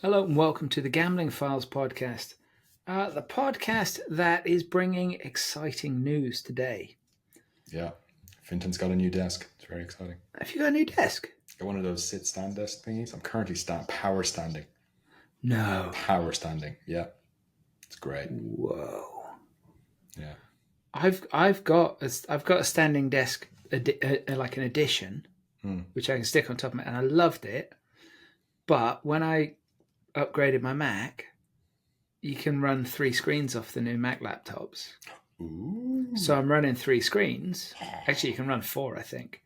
Hello and welcome to the Gambling Files podcast, the podcast that is bringing exciting news today. Yeah, Finton's got a new desk. It's very exciting. Have you got a new desk? Got one of those sit-stand desk thingies. I'm currently power standing. No. Power standing. Yeah, it's great. Whoa. Yeah. I've got a standing desk, like an addition, which I can stick on top of it, and I loved it. But when I upgraded my Mac, you can run 3 screens off the new Mac laptops. Ooh. So I'm running 3 screens. Actually, you can run 4, I think.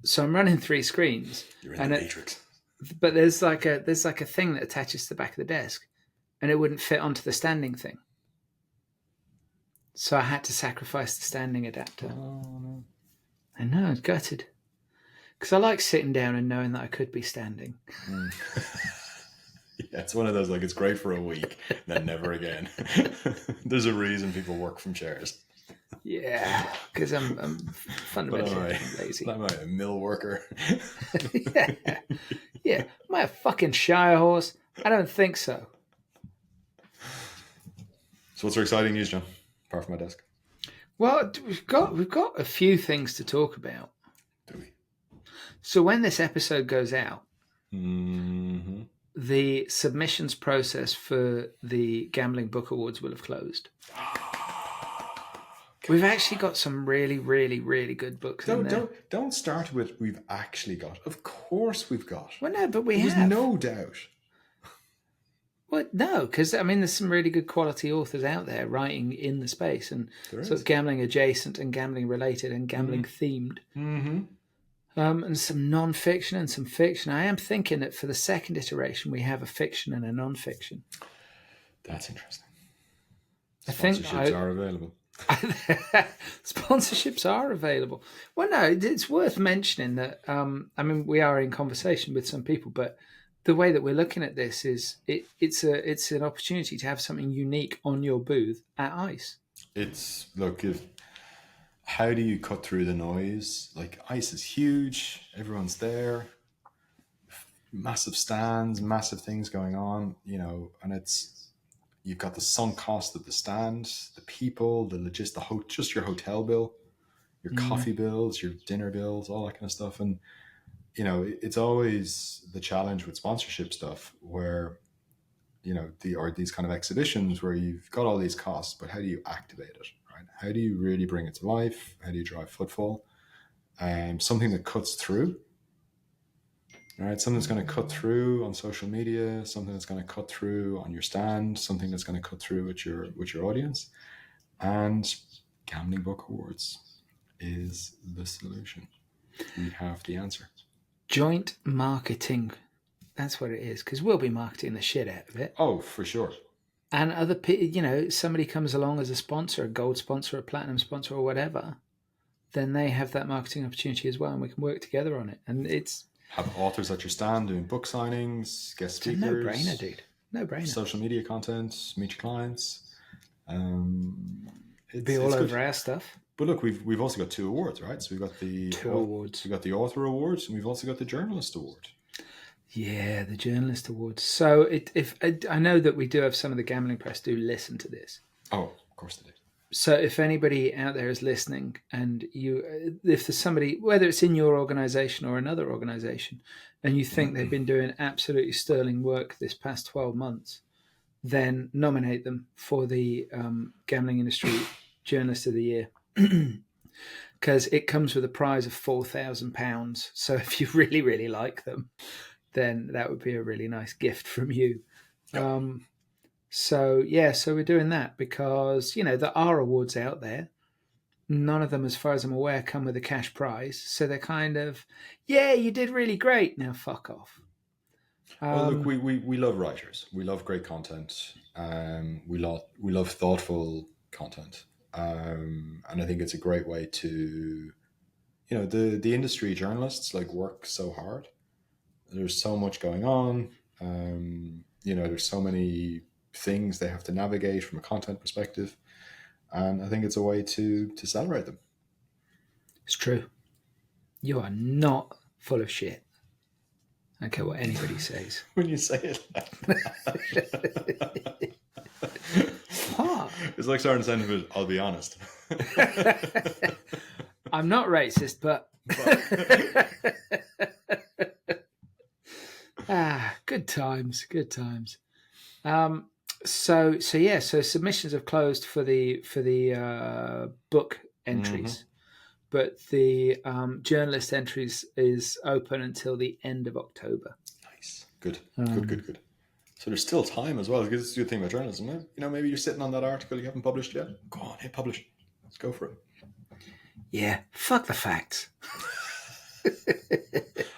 So I'm running 3 screens. You're in the Matrix. But there's like a thing that attaches to the back of the desk, and it wouldn't fit onto the standing thing. So I had to sacrifice the standing adapter. Oh, no. I know, I was gutted. Because I like sitting down and knowing that I could be standing. Yeah, it's one of those, like, it's great for a week, then never again. There's a reason people work from chairs. Yeah, because I'm fundamentally lazy. Am I a mill worker? Yeah. Am I a fucking Shire horse? I don't think so. So what's our exciting news, John? Apart from my desk. Well, we've got a few things to talk about. Do we? So when this episode goes out, Mm-hmm. the submissions process for the Gambling Book Awards will have closed. We've actually got some really, really, really good books in there. Don't start with we've actually got. Of course we've got. Well, no, but There's have. no doubt. Well, no, because there's some really good quality authors out there writing in the space and sort of gambling adjacent and gambling related and gambling themed. Mm-hmm. And some non-fiction and some fiction. I am thinking that for the second iteration, we have a fiction and a non-fiction. That's interesting. Sponsorships are available. Sponsorships are available. Well, no, it's worth mentioning that. We are in conversation with some people, but the way that we're looking at this is it's an opportunity to have something unique on your booth at ICE. How do you cut through the noise? Like, ICE is huge. Everyone's there. Massive stands, massive things going on, and you've got the sunk cost of the stand, the people, just your hotel bill, your coffee bills, your dinner bills, all that kind of stuff. And, it's always the challenge with sponsorship stuff where, these kind of exhibitions where you've got all these costs, but how do you activate it? How do you really bring it to life? How do you drive footfall? Something that cuts through. All right, something that's going to cut through on social media, something that's going to cut through on your stand, something that's going to cut through with your audience. And Gambling Book Awards is the solution. We have the answer. Joint marketing. That's what it is, because we'll be marketing the shit out of it. Oh, for sure. And other people, somebody comes along as a sponsor, a gold sponsor, a platinum sponsor, or whatever, then they have that marketing opportunity as well, and we can work together on it. And it's have authors at your stand doing book signings, guest speakers. It's a no-brainer, dude. No-brainer. Social media content, meet your clients. Be all over our stuff. But look, we've also got 2 awards, right? So we've got the 2 awards. We've got the author awards, and we've also got the journalist award. Yeah, the journalist awards. So if I know that we do have some of the gambling press do listen to this. Oh, of course they do. So if anybody out there is listening, and if there's somebody, whether it's in your organization or another organization, and you think they've been doing absolutely sterling work this past 12 months, then nominate them for the Gambling Industry Journalist of the Year. Because it comes with a prize of £4,000. So if you really, really like them, then that would be a really nice gift from you. Yep. So we're doing that because, there are awards out there. None of them, as far as I'm aware, come with a cash prize. So they're kind of, you did really great. Now fuck off. Well, look, we love writers. We love great content. We love thoughtful content. And I think it's a great way to, the industry journalists work so hard. There's so much going on. There's so many things they have to navigate from a content perspective. And I think it's a way to celebrate them. It's true. You are not full of shit. I don't care what anybody says. When you say it like that. What? It's like starting a sentence with, I'll be honest. I'm not racist, but good times, good times. So submissions have closed for the book entries, but the journalist entries is open until the end of October. Nice. Good. Good. So there's still time as well, because it's a good thing about journalism. You know, maybe you're sitting on that article you haven't published yet. Go on, hit publish. Let's go for it. Yeah, fuck the facts.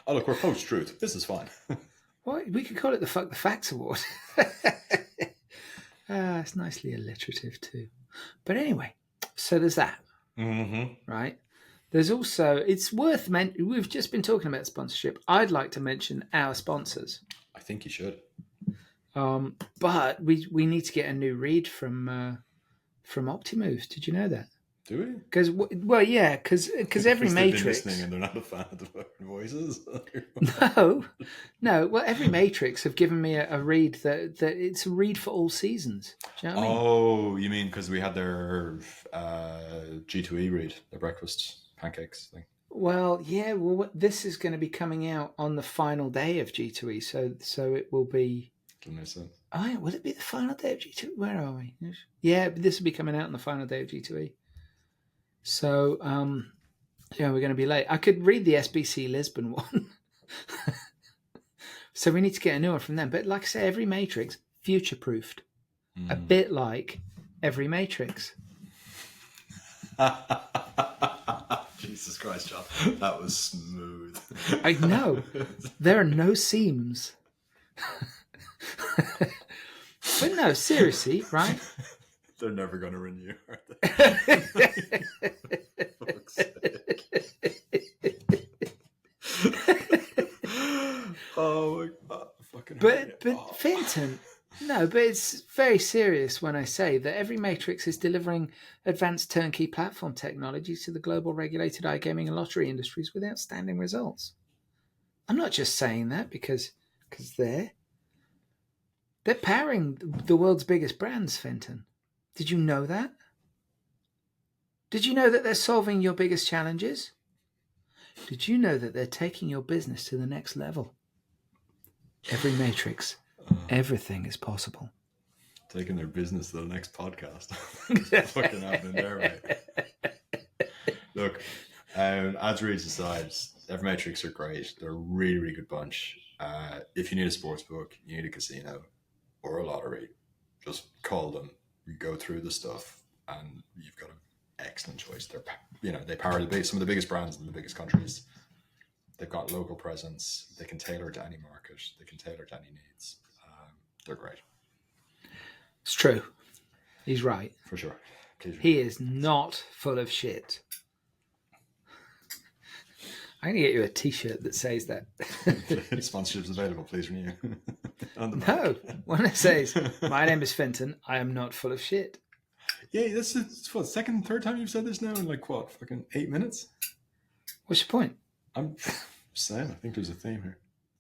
Oh, look, we're post-truth. This is fine. Well, we could call it the Fuck the Facts Award. It's nicely alliterative too. But anyway, so there's that. Right? There's also, it's worth mentioning, we've just been talking about sponsorship. I'd like to mention our sponsors. I think you should. But we need to get a new read from Optimove. Did you know that? Do we? Because every Matrix. Listening and they're not a fan of the fucking voices. No. Well, every Matrix have given me a read that it's a read for all seasons. Do you know what I mean? Oh, you mean because we had their G2E read, the breakfast pancakes thing. Well, yeah. Well, this is going to be coming out on the final day of G2E, so it will be. Oh, yeah, will it be the final day of G2E? Where are we? Yeah, this will be coming out on the final day of G2E. So, we're going to be late. I could read the SBC Lisbon one. So we need to get a new one from them. But like I say, every Matrix, future-proofed. A bit like every Matrix. Jesus Christ, John. That was smooth. I know. There are no seams. But no, seriously, right? They're never going to renew, are they? Fuck's sake. Oh my God. But Finton, no, but it's very serious when I say that every Matrix is delivering advanced turnkey platform technology to the global regulated iGaming and lottery industries with outstanding results. I'm not just saying that because they're powering the world's biggest brands, Fenton. Did you know that? Did you know that they're solving your biggest challenges? Did you know that they're taking your business to the next level? Every Matrix, everything is possible. Taking their business to the next podcast. What's fucking happening there, mate? Look, ads reads aside, every Matrix are great. They're a really, really good bunch. If you need a sports book, you need a casino or a lottery, just call them. You go through the stuff, and you've got an excellent choice. They power some of the biggest brands in the biggest countries. They've got local presence. They can tailor to any market. They can tailor to any needs. They're great. It's true. He's right. For sure. Please. He is not full of shit. I'm going to get you a T-shirt that says that. Sponsorships available. Please renew. No. One that says, my name is Fenton. I am not full of shit. Yeah, this is what, second, third time you've said this now in fucking 8 minutes? What's your point? I'm saying, I think there's a theme here.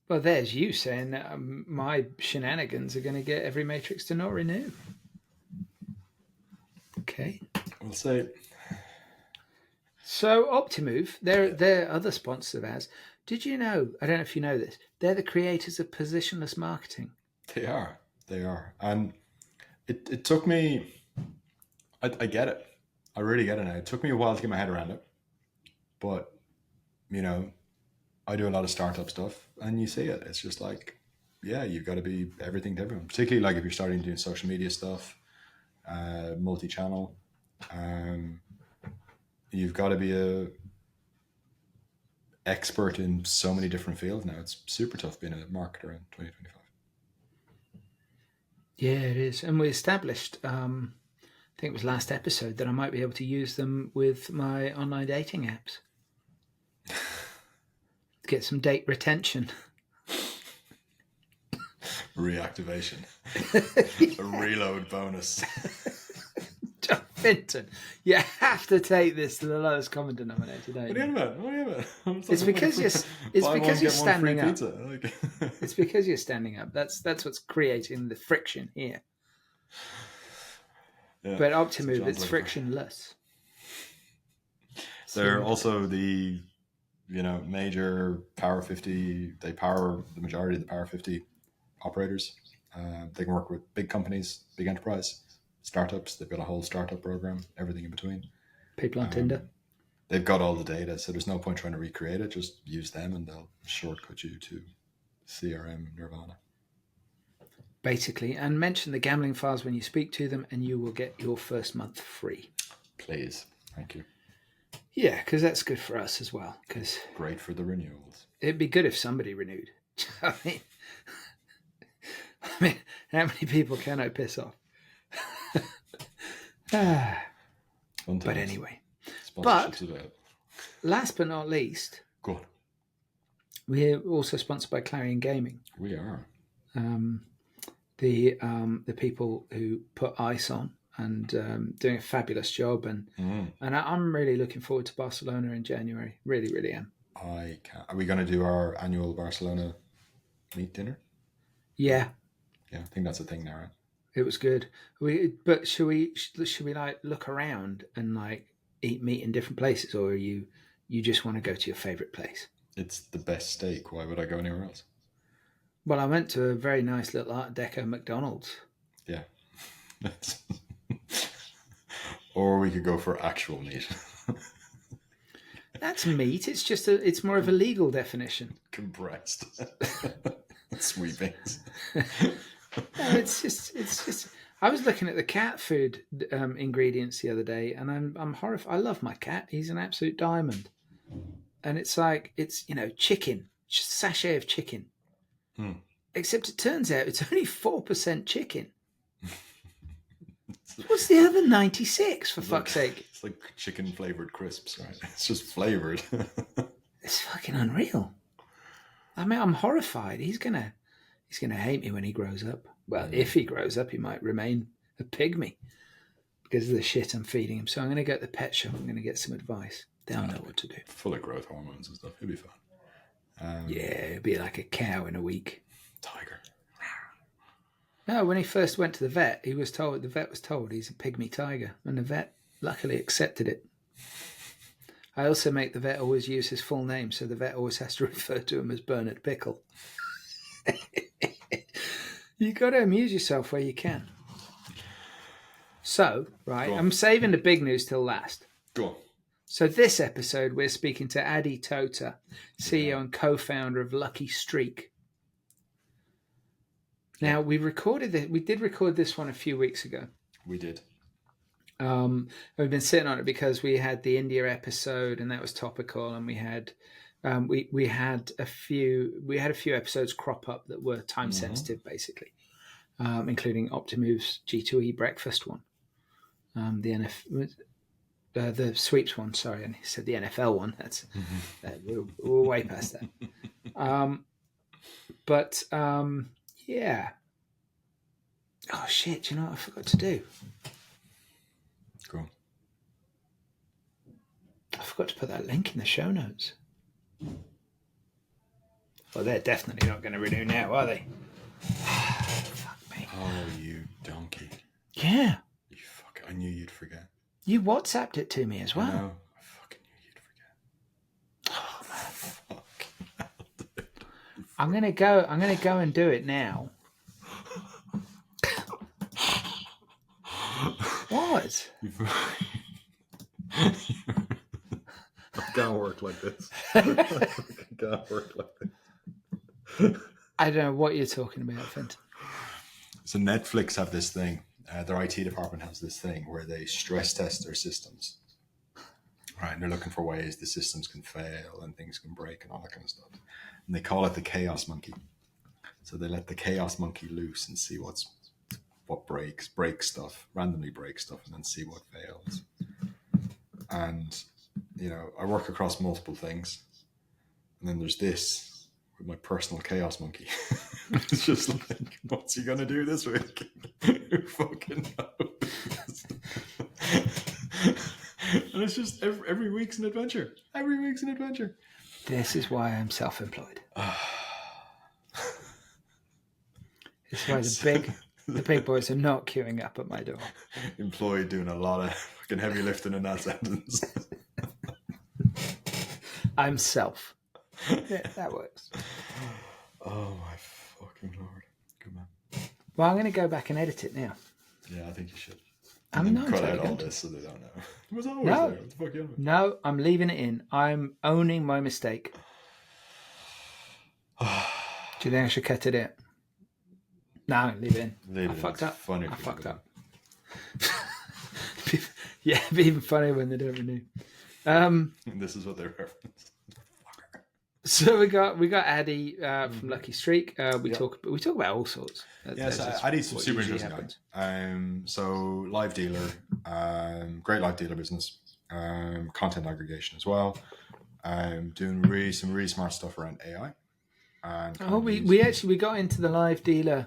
Well, there's you saying that my shenanigans are going to get every Matrix to not renew. Okay. We'll say. So Optimove, they're other sponsors of ours. Did you know, I don't know if you know this, they're the creators of positionless marketing. They are. And it took me, I get it. I really get it now. It took me a while to get my head around it. But, I do a lot of startup stuff, and you see it. It's just like, yeah, you've got to be everything to everyone. Particularly like if you're starting doing social media stuff, multi-channel. You've got to be a expert in so many different fields now. It's super tough being a marketer in 2025. Yeah, it is. And we established, I think it was last episode, that I might be able to use them with my online dating apps. Get some date retention. Reactivation. A reload bonus. Finton, you have to take this to the lowest common denominator, don't What are you? you about? It's because you're standing up. Like... It's because you're standing up. That's what's creating the friction here. Yeah, but Optimove, John's it's frictionless. They're also the major Power 50. They power the majority of the Power 50 operators. They can work with big companies, big enterprise, startups. They've got a whole startup program, everything in between. People on Tinder. They've got all the data, so there's no point trying to recreate it. Just use them and they'll shortcut you to CRM Nirvana. Basically, and mention the gambling files when you speak to them and you will get your first month free. Please. Thank you. Yeah, because that's good for us as well. Because great for the renewals. It'd be good if somebody renewed. I mean, how many people can I piss off? But anyway. But last but not least, go on. We're also sponsored by Clarion Gaming. We are. The people who put ice on and doing a fabulous job, and I'm really looking forward to Barcelona in January. Really, really am. Are we going to do our annual Barcelona meat dinner? Yeah. Yeah, I think that's a thing now, right? It was good. But should we like look around and like eat meat in different places, or you just want to go to your favorite place? It's the best steak. Why would I go anywhere else? Well, I went to a very nice little Art Deco McDonald's. Yeah. Or we could go for actual meat. That's meat. It's just it's more of a legal definition. Compressed. Sweepings. No, it's just. I was looking at the cat food ingredients the other day, and I'm horrified. I love my cat. He's an absolute diamond. And it's like chicken, just a sachet of chicken. Except it turns out it's only 4% chicken. What's the other 96, for fuck's sake? It's like chicken flavored crisps, right? It's just flavored. It's fucking unreal. I mean, I'm horrified. He's gonna hate me when he grows up. Well, if he grows up, he might remain a pigmy because of the shit I'm feeding him. So I'm going to go to the pet shop. I'm going to get some advice. They'll know what to do. Full of growth hormones and stuff. He'll be fine. Yeah, he'll be like a cow in a week. Tiger. No, when he first went to the vet, the vet was told he's a pygmy tiger, and the vet luckily accepted it. I also make the vet always use his full name, so the vet always has to refer to him as Bernard Pickle. You got to amuse yourself where you can. So, right, I'm saving the big news till last. Go on. So this episode, we're speaking to Ady Totah, CEO and co-founder of Lucky Streak. Now, we did record this one a few weeks ago. We did. We've been sitting on it because we had the India episode, and that was topical, and we had a few episodes crop up that were time sensitive, basically, including Optimove's G2E breakfast one, the sweeps one. Sorry, and he said the NFL one. That's we're way past that. Yeah. Oh shit! Do you know what I forgot to do? Cool. I forgot to put that link in the show notes. Well, they're definitely not going to renew now, are they? Fuck me. Oh, you donkey. Yeah. You fuck. I knew you'd forget. You WhatsApped it to me as well. No, I fucking knew you'd forget. Oh man. Fuck. I'm gonna go and do it now. What? I can't work like this. I can't work like this. I don't know what you're talking about, Finton. So Netflix have this thing. Their IT department has this thing where they stress test their systems. Right, and they're looking for ways the systems can fail and things can break and all that kind of stuff. And they call it the chaos monkey. So they let the chaos monkey loose and see what breaks stuff, randomly break stuff, and then see what fails. And I work across multiple things, and then there's this with my personal chaos monkey. It's just like, what's he gonna do this week? Who fucking knows? And it's just every week's an adventure. Every week's an adventure. This is why I'm self-employed. This is why the big boys are not queuing up at my door. Employed doing a lot of fucking heavy lifting in that sentence. I'm self. Yeah, that works. Oh my fucking lord. Good man. Well, I'm going to go back and edit it now. Yeah, I think you should. I'm not cut totally out all going to. this so they don't know. It was always No. there. What the fuck you on? No, I'm leaving it in. I'm owning my mistake. Do you think I should cut it in? No, leave it in. Leave I it in. fucked It's up. funny I if you fucked do up. Yeah, it'd be even funnier when they don't renew. This is what they reference. So we got Ady from Lucky Streak. We talk about all sorts. Yes, Ady's a super interesting guy. So live dealer, great live dealer business, content aggregation as well. Doing some really smart stuff around AI. And we got into the live dealer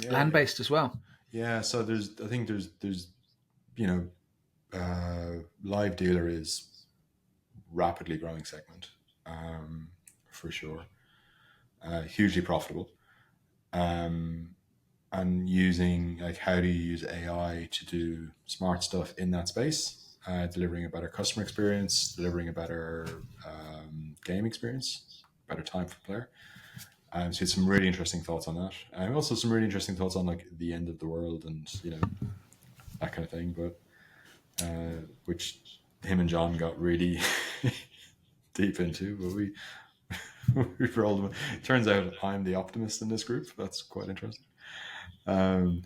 land based as well. Yeah, so I think there's live dealer is rapidly growing segment, for sure, hugely profitable, and using like how do you use AI to do smart stuff in that space, delivering a better customer experience, delivering a better game experience, better time for player. So it's some really interesting thoughts on that, and also some really interesting thoughts on like the end of the world and that kind of thing. But which him and John got really deep into, but we rolled. Turns out I'm the optimist in this group. That's quite interesting. And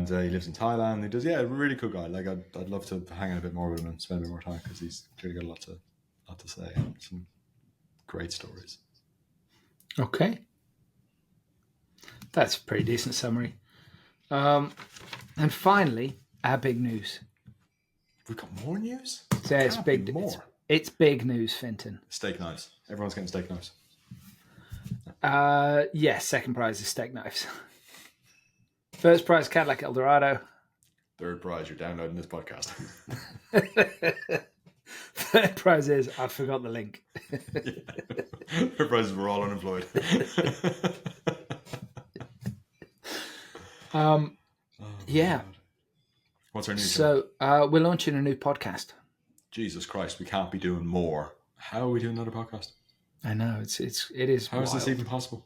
he lives in Thailand. He does, a really cool guy. Like I'd love to hang out a bit more with him and spend a bit more time because he's clearly got a lot to say and some great stories. Okay, that's a pretty decent summary. And finally, our big news. We've got more news. So it's big. It's big news, Finton. Steak knives. Everyone's getting steak knives. Yes. Second prize is steak knives. First prize, Cadillac Eldorado. Third prize, you're downloading this podcast. Third prize is I forgot the link. Third prize is we're all unemployed. Yeah. God. What's our new show? So we're launching a new podcast. Jesus Christ, we can't be doing more. How are we doing another podcast? I know it is. How is this even possible?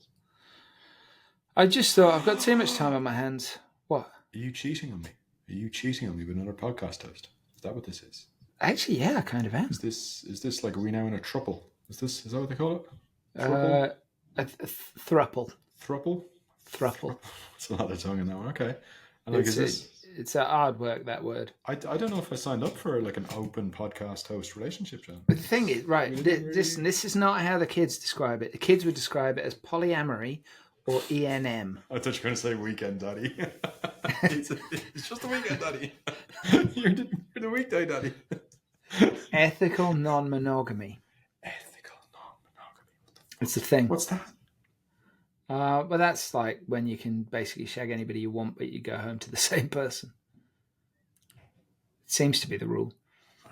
I just thought I've got too much time on my hands. What? Are you cheating on me? Are you cheating on me with another podcast host? Is that what this is? Actually, yeah, I kind of am. Is this like, are we now in a thruple? Is that what they call it? A thruple. Thruple? Thruple. It's a lot of tongue in that one. Okay. And like, it's a hard work, that word. I don't know if I signed up for like an open podcast host relationship, John. The thing is, right, this is not how the kids describe it. The kids would describe it as polyamory or ENM. I thought you were going to say weekend daddy. It's just a weekend daddy. You're the weekday daddy. Ethical non-monogamy. Ethical non-monogamy. It's the thing. What's that? Well, that's like when you can basically shag anybody you want, but you go home to the same person. It seems to be the rule.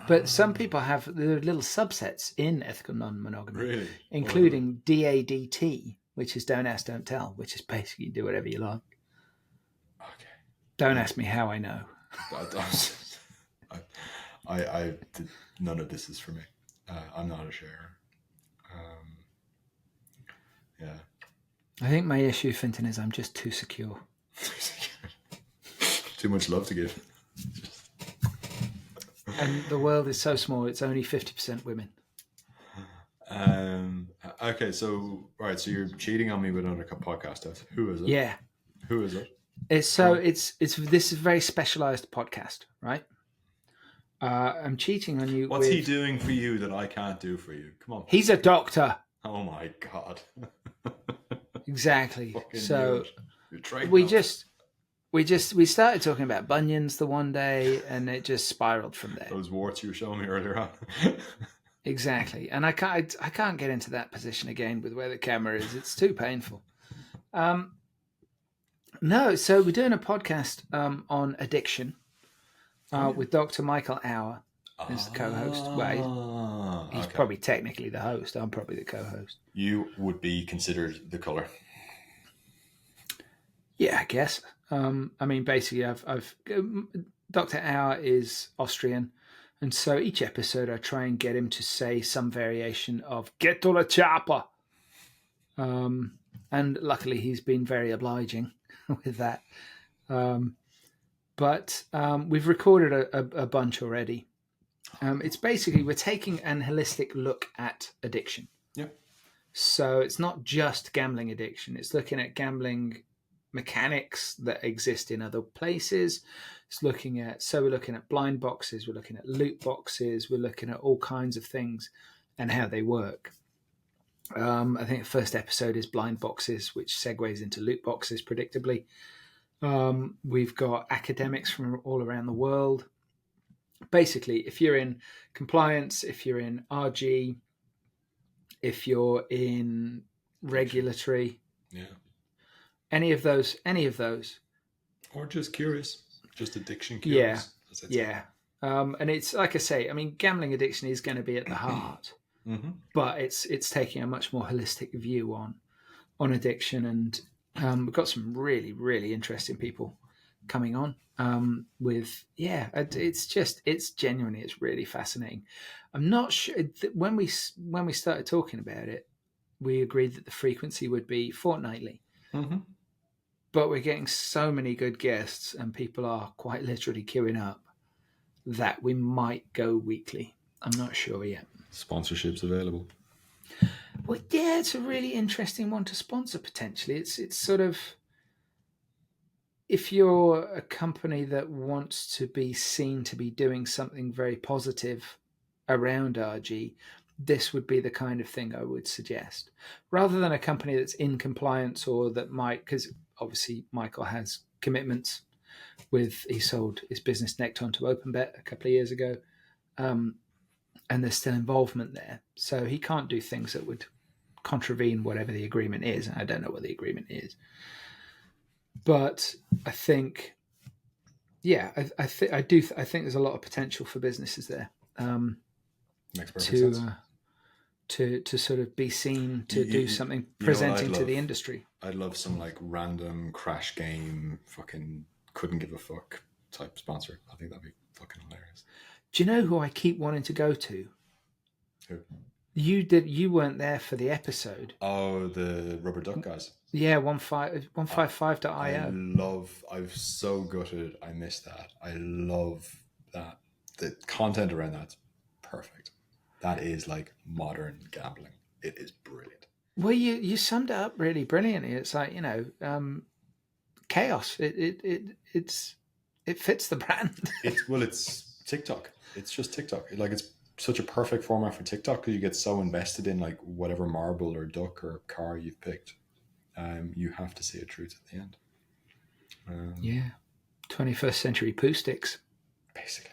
But some people have little subsets in ethical non-monogamy, really? Including DADT, which is don't ask, don't tell, which is basically do whatever you like. Okay. Don't ask me how I know. None of this is for me. I'm not a sharer. Yeah. I think my issue, Finton, is I'm just too secure. Too much love to give. And the world is so small, it's only 50% women. Okay, so you're cheating on me with another podcast host. Who is it? Yeah. Who is it? This is a very specialized podcast, right? I'm cheating on you. What's he doing for you that I can't do for you? Come on. He's a doctor. Oh my God. Exactly. Fucking so we started talking about bunions the one day, and it just spiraled from there. Those warts you were showing me earlier on. Exactly, and I can't get into that position again with where the camera is. It's too painful. No, so we're doing a podcast on addiction, with Dr. Michael Auer as the co-host. Well, he's Okay. probably technically the host. I'm probably the co-host. You would be considered the color. Yeah, I guess. I mean, basically, I've Dr. Auer is Austrian, and so each episode I try and get him to say some variation of "Get to the chopper," and luckily he's been very obliging with that. But we've recorded a bunch already. It's basically we're taking an holistic look at addiction. Yeah. So it's not just gambling addiction; it's looking at gambling mechanics that exist in other places. We're looking at blind boxes, we're looking at loot boxes, we're looking at all kinds of things and how they work. I think the first episode is blind boxes, which segues into loot boxes predictably. We've got academics from all around the world. Basically, if you're in compliance, if you're in RG, if you're in regulatory, yeah, any of those, or just curious, just addiction curious. Yeah. And it's like I say, I mean, gambling addiction is going to be at the heart, but it's taking a much more holistic view on addiction, and we've got some really, really interesting people coming on. It's genuinely, it's really fascinating. I'm not sure when we started talking about it, we agreed that the frequency would be fortnightly. But we're getting so many good guests, and people are quite literally queuing up, that we might go weekly. I'm not sure yet. Sponsorships available. Well, yeah, it's a really interesting one to sponsor potentially. It's sort of, if you're a company that wants to be seen to be doing something very positive around RG, this would be the kind of thing I would suggest. Rather than a company that's in compliance or that might, because obviously Michael has commitments he sold his business Necton to OpenBet a couple of years ago, and there's still involvement there. So he can't do things that would contravene whatever the agreement is. I don't know what the agreement is. But I think, I think there's a lot of potential for businesses there. Makes perfect sense. To sort of be seen to do something presenting to the industry. I'd love some like random crash game, fucking couldn't give a fuck type sponsor. I think that'd be fucking hilarious. Do you know who I keep wanting to go to? Who? You weren't there for the episode. Oh, the Rubber Duck guys. Yeah, 155.io. I'm so gutted I missed that. I love that. The content around that's perfect. That is like modern gambling. It is brilliant. Well, you summed it up really brilliantly. It's like, chaos. It fits the brand. It's TikTok. It's just TikTok. Like, it's such a perfect format for TikTok because you get so invested in like whatever marble or duck or car you've picked. You have to see it through to the end. 21st century poo sticks. Basically.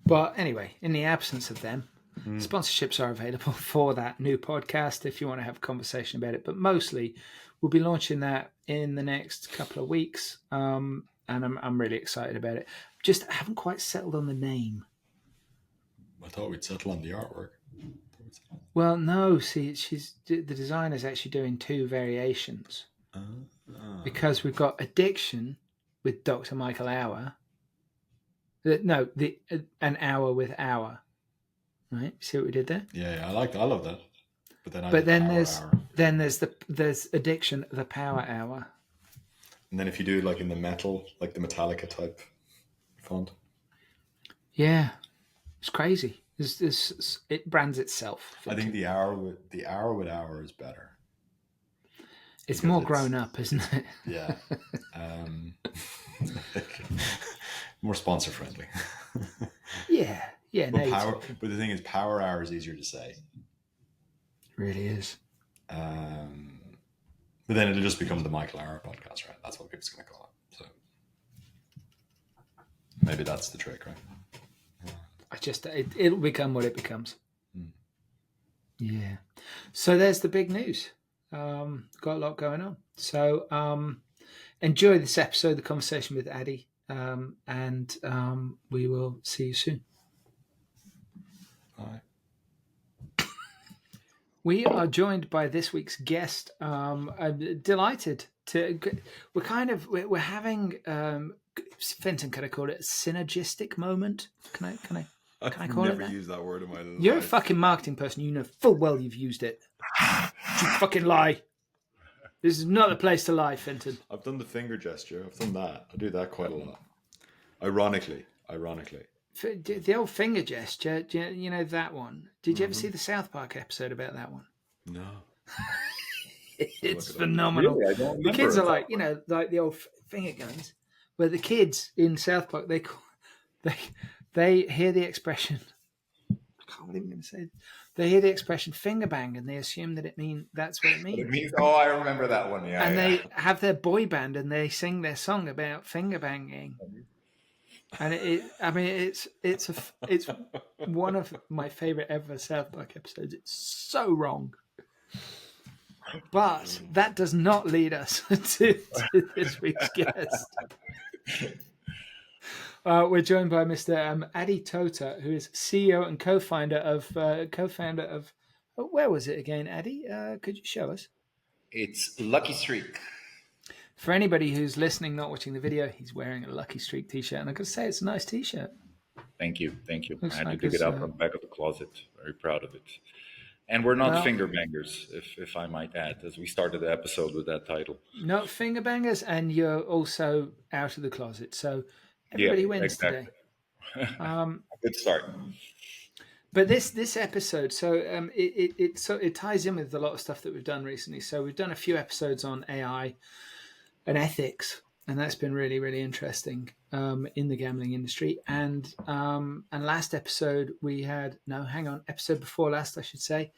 But anyway, in the absence of them, sponsorships are available for that new podcast if you want to have a conversation about it. But mostly, we'll be launching that in the next couple of weeks, and I'm really excited about it. Just haven't quite settled on the name. I thought we'd settle on the artwork. Well, no. See, the designer's actually doing two variations because we've got Addiction with Dr. Michael Auer. No, an Hour with Auer. Right? See what we did there? Yeah, I like that. I love that. There's Addiction, the Power Hour. And then if you do like in the metal, like the Metallica type font. Yeah, it's crazy. It brands itself. I think the Hour with Auer is better. It's more grown up, isn't it? Yeah. More sponsor friendly. Yeah. But the thing is, Power Hour is easier to say. It really is. But then it'll just become the Michael Auer podcast, right? That's what people's going to call it. So maybe that's the trick, right? It'll become what it becomes. Yeah. So there's the big news. Got a lot going on. So enjoy this episode, the conversation with Ady. and we will see you soon. All right. We are joined by this week's guest. I'm delighted to. We're having Fenton. Can I call it a synergistic moment? Can I I've call it never that? used that word in my You're a life. fucking marketing person. You know full well you've used it. You fucking lie. This is not the place to lie, Fenton. I've done the finger gesture. I've done that. I do that quite a lot. Ironically. The old finger gesture. You know that one. Did you ever see the South Park episode about that one? No. It's Look it up. phenomenal. Really, I don't The kids remember are like, like the old finger guns, where the kids in South Park they hear the expression. I can't believe I'm going to say it. They hear the expression finger bang and they assume that that's what it But it means. means, oh, I remember that one. Yeah, And yeah. they have their boy band and they sing their song about finger banging. And it's one of my favorite ever South Park episodes. It's so wrong. But that does not lead us to this week's guest. We're joined by Mr. Ady Totah, who is CEO and co-founder of where was it again, Ady? Could you show us? It's Lucky Streak. For anybody who's listening, not watching the video, he's wearing a Lucky Streak t-shirt, and I gotta say, it's a nice t-shirt. Thank you. I had like to dig it's, it out from the back of the closet. Very proud of it. And we're not Well- finger bangers, if I might add, as we started the episode with that title. No finger bangers, and you're also out of the closet, so everybody wins exactly. today. Good start. But this episode, so it ties in with a lot of stuff that we've done recently. So we've done a few episodes on AI and ethics, and that's been really, really interesting in the gambling industry. And last episode we had episode before last, I should say.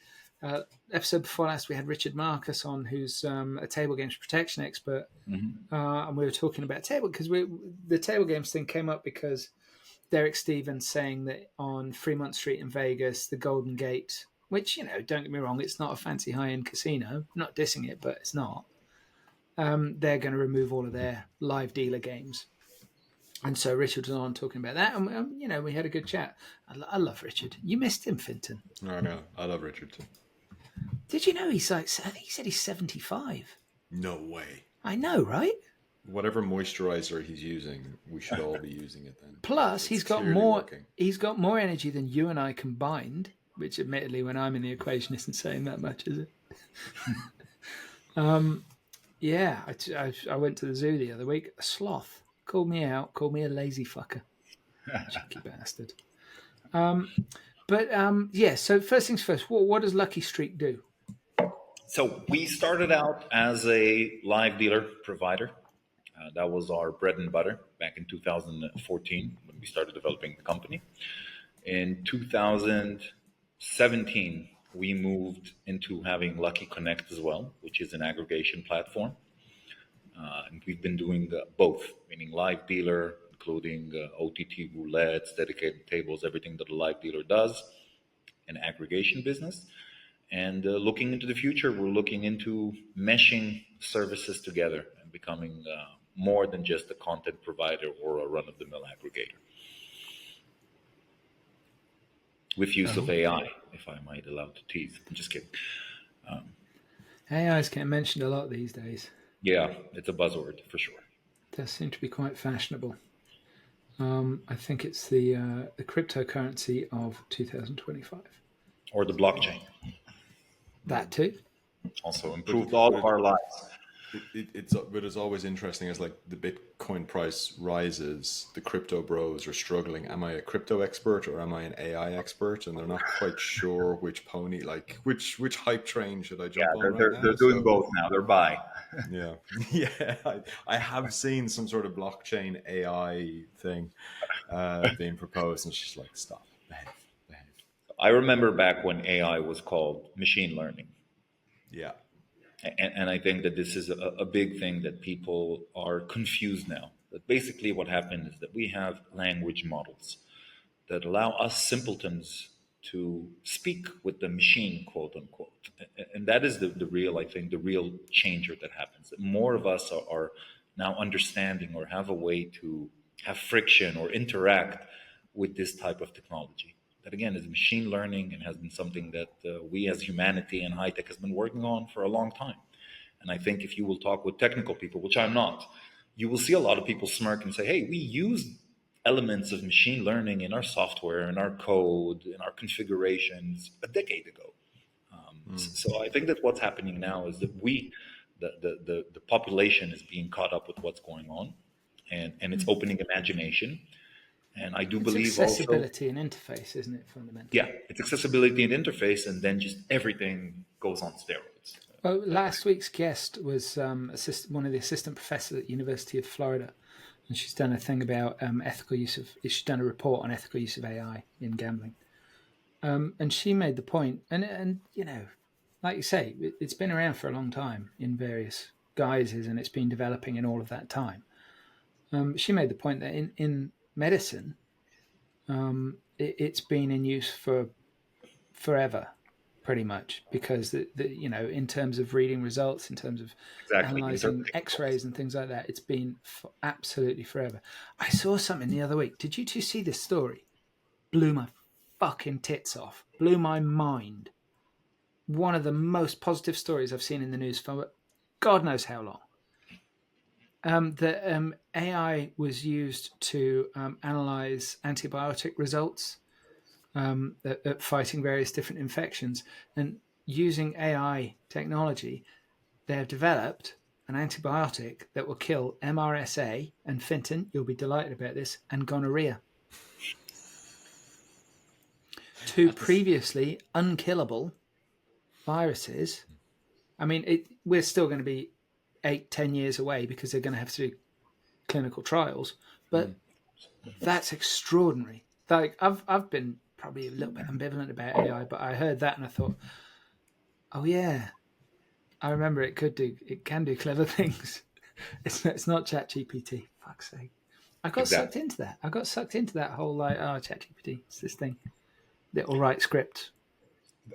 Episode before last we had Richard Marcus on, who's a table games protection expert, and we were talking about the table games thing came up because Derek Stevens saying that on Fremont Street in Vegas, the Golden Gate, which, don't get me wrong, it's not a fancy high-end casino. I'm not dissing it, but it's not. They're going to remove all of their live dealer games. And so Richard was on talking about that, and we had a good chat. I love Richard. You missed him, Finton. I know. I love Richard too. Did you know he said he's 75? No way. I know, right? Whatever moisturizer he's using, we should all be using it then. Plus, It's he's got clearly more. working. He's got more energy than you and I combined. Which, admittedly, when I'm in the equation, isn't saying that much, is it? Yeah, I went to the zoo the other week. A sloth called me out, called me a lazy fucker. Cheeky bastard. Yeah. So first things first. What does Lucky Streak do? So we started out as a live dealer provider. That was our bread and butter back in 2014 when we started developing the company. In 2017, we moved into having Lucky Connect as well, which is an aggregation platform. And we've been doing both, meaning live dealer, including OTT roulettes, dedicated tables, everything that a live dealer does, an aggregation business. And looking into the future, we're looking into meshing services together and becoming more than just a content provider or a run-of-the-mill aggregator. With use of AI, if I might allow to tease. I'm just kidding. AI is getting mentioned a lot these days. Yeah, it's a buzzword for sure. It does seem to be quite fashionable. I think it's the cryptocurrency of 2025. Or the blockchain. That too. Also improved all of our lives. It's always interesting as like the Bitcoin price rises, the crypto bros are struggling. Am I a crypto expert or am I an AI expert? And they're not quite sure which pony, like which hype train should I jump on right now? They're doing both now. They're bi. Yeah, yeah. I have seen some sort of blockchain AI thing being proposed, and it's just like, stop, behave. I remember back when AI was called machine learning. Yeah. And I think that this is a big thing that people are confused now. That basically what happened is that we have language models that allow us simpletons to speak with the machine, quote unquote. And that is the real, I think, the real changer that happens. That more of us are now understanding or have a way to have friction or interact with this type of technology. That again is machine learning and has been something that we as humanity and high tech has been working on for a long time. And I think if you will talk with technical people, which I'm not, you will see a lot of people smirk and say, hey, we use elements of machine learning in our software, in our code, in our configurations a decade ago. So I think that what's happening now is that the population is being caught up with what's going on, and it's opening imagination. And I do It's believe also, accessibility and interface, isn't it, fundamentally? yeah, it's accessibility and interface, and then just everything goes on steroids. Oh, last week's guest was one of the assistant professors at the University of Florida, and she's done a thing about ethical use of. She's done a report on ethical use of AI in gambling, and she made the point, and you know, like you say, it's been around for a long time in various guises, and it's been developing in all of that time. She made the point that in medicine, it's been in use for forever, pretty much, because you know, in terms of reading results, in terms of Exactly. analyzing X-rays and things like that, it's been absolutely forever. I saw something the other week. Did you two see this story? Blew my fucking tits off. Blew my mind. One of the most positive stories I've seen in the news for God knows how long. The AI was used to analyze antibiotic results at fighting various different infections. And using AI technology, they have developed an antibiotic that will kill MRSA and Finton, you'll be delighted about this, and gonorrhea. Two previously unkillable viruses. I mean, we're still going to be 8-10 years away because they're going to have to do clinical trials, but that's extraordinary. Like I've been probably a little bit ambivalent about AI, but I heard that and I thought, oh yeah, I remember it can do clever things. It's not ChatGPT. Fuck's sake. I got sucked Exactly. into that. I got sucked into that whole like, oh, ChatGPT, it's this thing that will write scripts.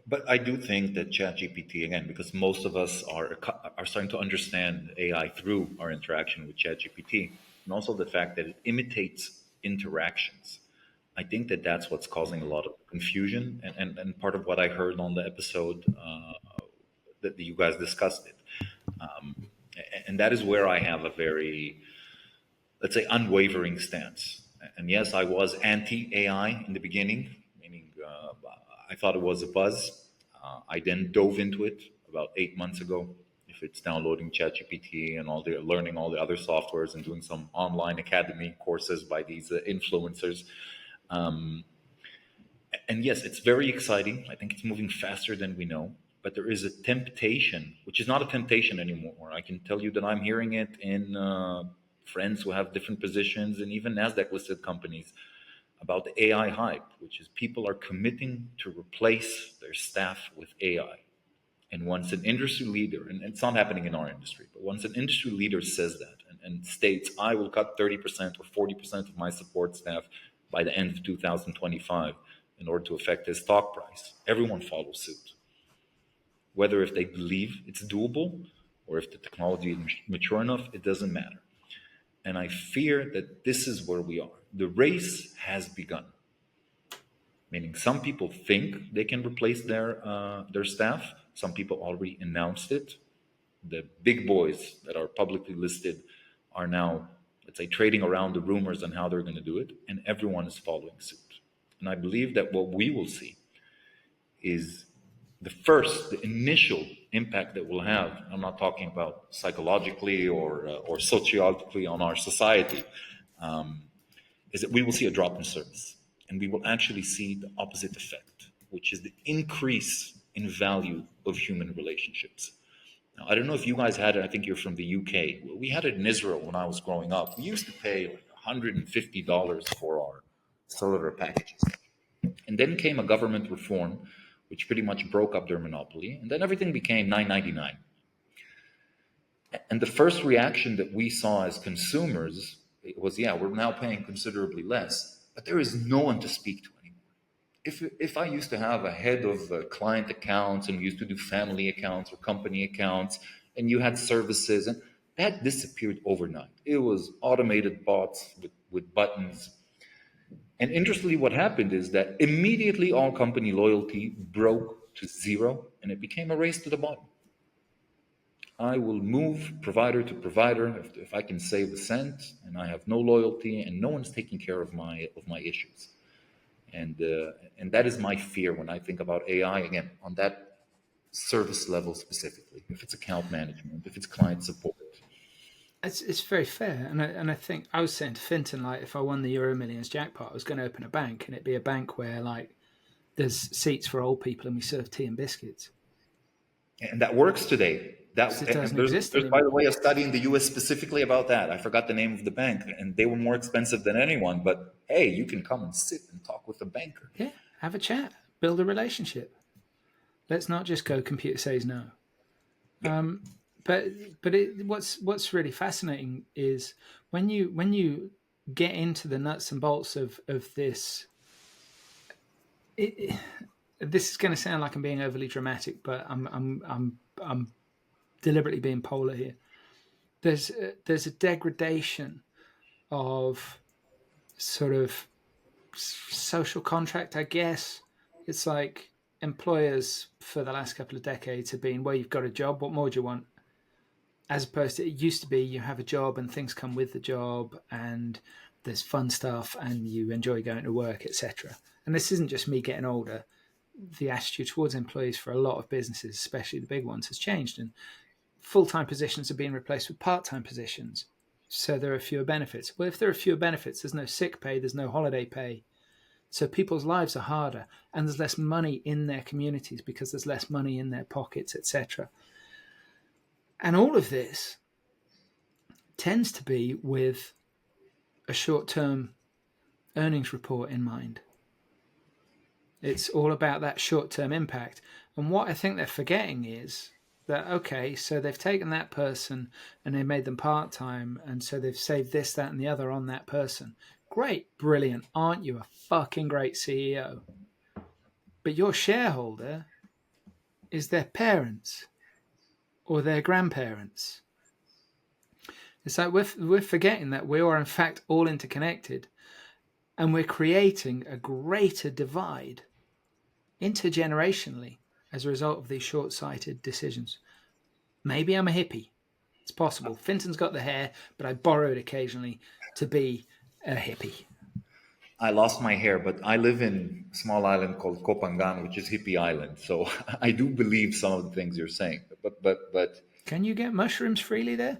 But I do think that ChatGPT, again, because most of us are starting to understand AI through our interaction with ChatGPT, and also the fact that it imitates interactions. I think that that's what's causing a lot of confusion, and part of what I heard on the episode that you guys discussed it, and that is where I have a very, let's say, unwavering stance. And yes, I was anti AI in the beginning, meaning I thought it was a buzz. I then dove into it about 8 months ago. If it's downloading ChatGPT and learning all the other softwares and doing some online academy courses by these influencers. And yes, it's very exciting. I think it's moving faster than we know. But there is a temptation, which is not a temptation anymore. I can tell you that I'm hearing it in friends who have different positions and even NASDAQ listed companies about the AI hype, which is people are committing to replace their staff with AI. And once an industry leader, and it's not happening in our industry, but once an industry leader says that and states, I will cut 30% or 40% of my support staff by the end of 2025 in order to affect his stock price, everyone follows suit. Whether if they believe it's doable or if the technology is mature enough, it doesn't matter. And I fear that this is where we are. The race has begun. Meaning, some people think they can replace their staff. Some people already announced it. The big boys that are publicly listed are now, let's say, trading around the rumors on how they're going to do it, and everyone is following suit. And I believe that what we will see is the initial impact that we'll have. I'm not talking about psychologically or sociologically on our society. Is that we will see a drop in service, and we will actually see the opposite effect, which is the increase in value of human relationships. Now, I don't know if you guys had it. I think you're from the UK. We had it in Israel when I was growing up. We used to pay like $150 for our cellular packages. And then came a government reform, which pretty much broke up their monopoly. And then everything became $9.99. And the first reaction that we saw as consumers was, yeah, we're now paying considerably less, but there is no one to speak to anymore. If I used to have a head of client accounts and we used to do family accounts or company accounts, and you had services, and that disappeared overnight. It was automated bots with with buttons. And interestingly, what happened is that immediately all company loyalty broke to zero, and it became a race to the bottom. I will move provider to provider if I can save a cent, and I have no loyalty, and no one's taking care of my issues. And that is my fear when I think about AI, again, on that service level specifically. If it's account management, if it's client support. It's very fair, and I think I was saying to Finton, like, if I won the Euro Millions jackpot, I was going to open a bank, and it'd be a bank where, like, there's seats for old people and we serve tea and biscuits. And that works today. It doesn't exist There's, by anymore. the way, a study in the US specifically about that. I forgot the name of the bank, and they were more expensive than anyone. But hey, you can come and sit and talk with a banker. Yeah, have a chat, build a relationship. Let's not just go computer says no. But what's really fascinating is when you get into the nuts and bolts of this. This is going to sound like I'm being overly dramatic, but I'm deliberately being polar here. There's a degradation of sort of social contract, I guess. It's like employers for the last couple of decades have been, well, you've got a job, what more do you want? As opposed to, it used to be you have a job and things come with the job and there's fun stuff and you enjoy going to work, etc. And this isn't just me getting older. The attitude towards employees for a lot of businesses, especially the big ones, has changed, and full-time positions are being replaced with part-time positions. So there are fewer benefits. Well, if there are fewer benefits, there's no sick pay, there's no holiday pay. So people's lives are harder, and there's less money in their communities because there's less money in their pockets, etc. And all of this tends to be with a short-term earnings report in mind. It's all about that short-term impact. And what I think they're forgetting is that, okay, so they've taken that person and they made them part-time, and so they've saved this, that, and the other on that person. Great, brilliant. Aren't you a fucking great CEO? But your shareholder is their parents or their grandparents. It's like we're forgetting that we are in fact all interconnected, and we're creating a greater divide intergenerationally as a result of these short-sighted decisions. Maybe I'm a hippie. It's possible. Finton's got the hair, but I borrow it occasionally to be a hippie. I lost my hair, but I live in a small island called Kopangan, which is Hippie Island. So I do believe some of the things you're saying. But can you get mushrooms freely there?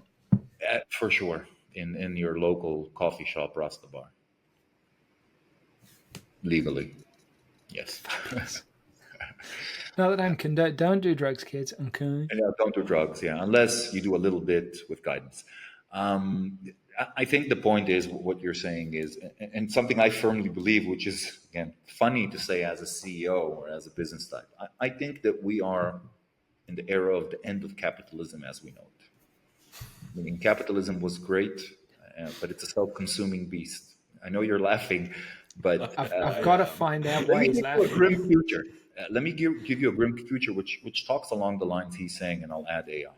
For sure, in your local coffee shop, Rasta bar, legally, yes. No, that I'm condoned. Don't do drugs, kids. Okay. Yeah, don't do drugs. Yeah, unless you do a little bit with guidance. I think the point is what you're saying is, and something I firmly believe, which is again funny to say as a CEO or as a business type. I think that we are in the era of the end of capitalism as we know it. I mean, capitalism was great, but it's a self-consuming beast. I know you're laughing, but I've got to find out let why me he's give you a laughing. grim future. Let me give you a grim future, which talks along the lines he's saying, and I'll add AI.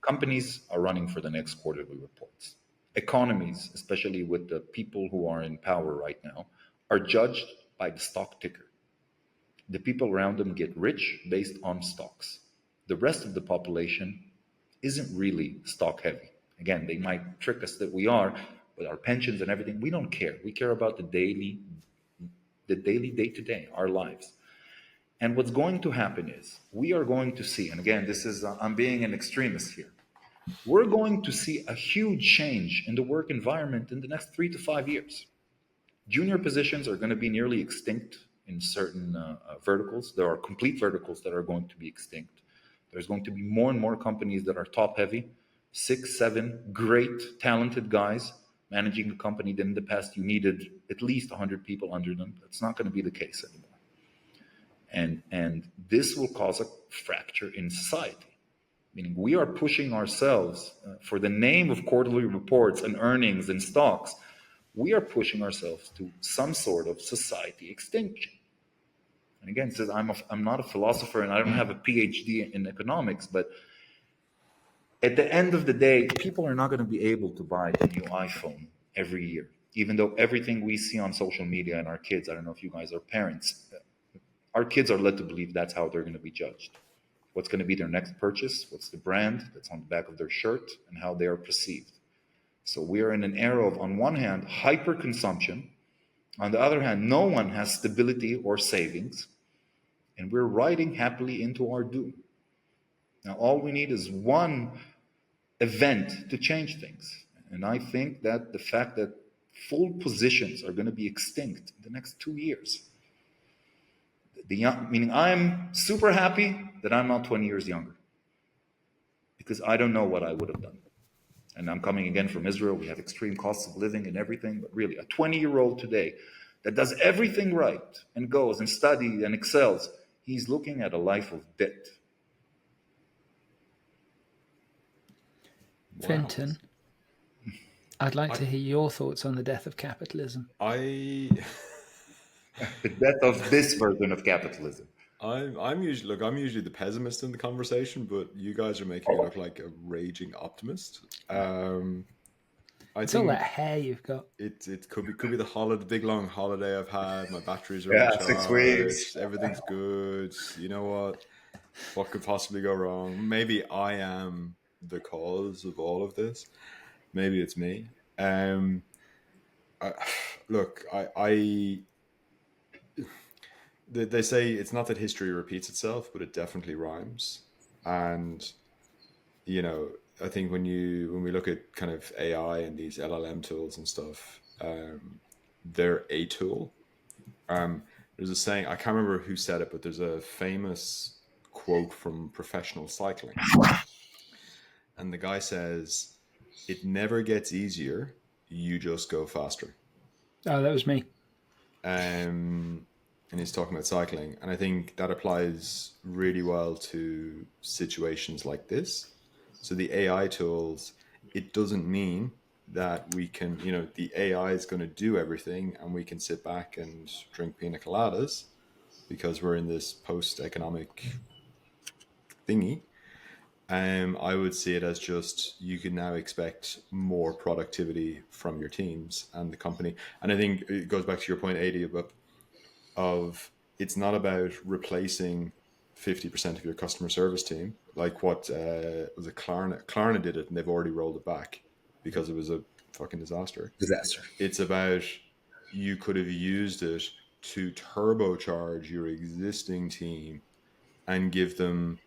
Companies are running for the next quarterly reports. Economies, especially with the people who are in power right now, are judged by the stock ticker. The people around them get rich based on stocks. The rest of the population isn't really stock heavy. Again, they might trick us that we are, but our pensions and everything, we don't care. We care about the daily day to day, our lives. And what's going to happen is we are going to see, and again, this is, I'm being an extremist here. We're going to see a huge change in the work environment in the next 3 to 5 years. Junior positions are going to be nearly extinct in certain verticals. There are complete verticals that are going to be extinct. There's going to be more and more companies that are top heavy, 6, 7 great, talented guys managing a company that in the past you needed at least 100 people under them. That's not going to be the case anymore. And this will cause a fracture in society, meaning we are pushing ourselves for the name of quarterly reports and earnings and stocks. We are pushing ourselves to some sort of society extinction. And again, it says I'm not a philosopher and I don't have a PhD in economics, but at the end of the day, people are not going to be able to buy a new iPhone every year. even though everything we see on social media and our kids, I don't know if you guys are parents, our kids are led to believe that's how they're going to be judged. What's going to be their next purchase? What's the brand that's on the back of their shirt, and how they are perceived? So we are in an era of, on one hand, hyper consumption. On the other hand, no one has stability or savings, and we're riding happily into our doom. Now, all we need is one event to change things. And I think that the fact that full positions are going to be extinct in the next 2 years, meaning I'm super happy that I'm not 20 years younger, because I don't know what I would have done. And I'm coming again from Israel. We have extreme costs of living and everything, but really, a 20-year-old today that does everything right and goes and studies and excels, he's looking at a life of debt. Wow. Fenton, I'd like to hear your thoughts on the death of capitalism. The death of this version of capitalism. I'm usually the pessimist in the conversation, but you guys are making me look like a raging optimist. It's all that hair you've got. It could be the big long holiday I've had. My batteries are Yeah, recharged. 6 weeks. Everything's good. You know what? What could possibly go wrong? Maybe I am the cause of all of this. Maybe it's me. Look, they say it's not that history repeats itself, but it definitely rhymes. And I think when we look at kind of AI and these LLM tools and stuff, they're a tool. There's a saying, I can't remember who said it, but there's a famous quote from professional cycling, and the guy says, "It never gets easier. You just go faster." Oh, that was me. And he's talking about cycling, and I think that applies really well to situations like this. So the AI tools, it doesn't mean that we can, the AI is going to do everything and we can sit back and drink pina coladas because we're in this post-economic thingy. I would see it as just you can now expect more productivity from your teams and the company. And I think it goes back to your point, Ady, of it's not about replacing 50% of your customer service team, like what was it, Klarna did it, and they've already rolled it back because it was a fucking disaster. It's about, you could have used it to turbocharge your existing team and give them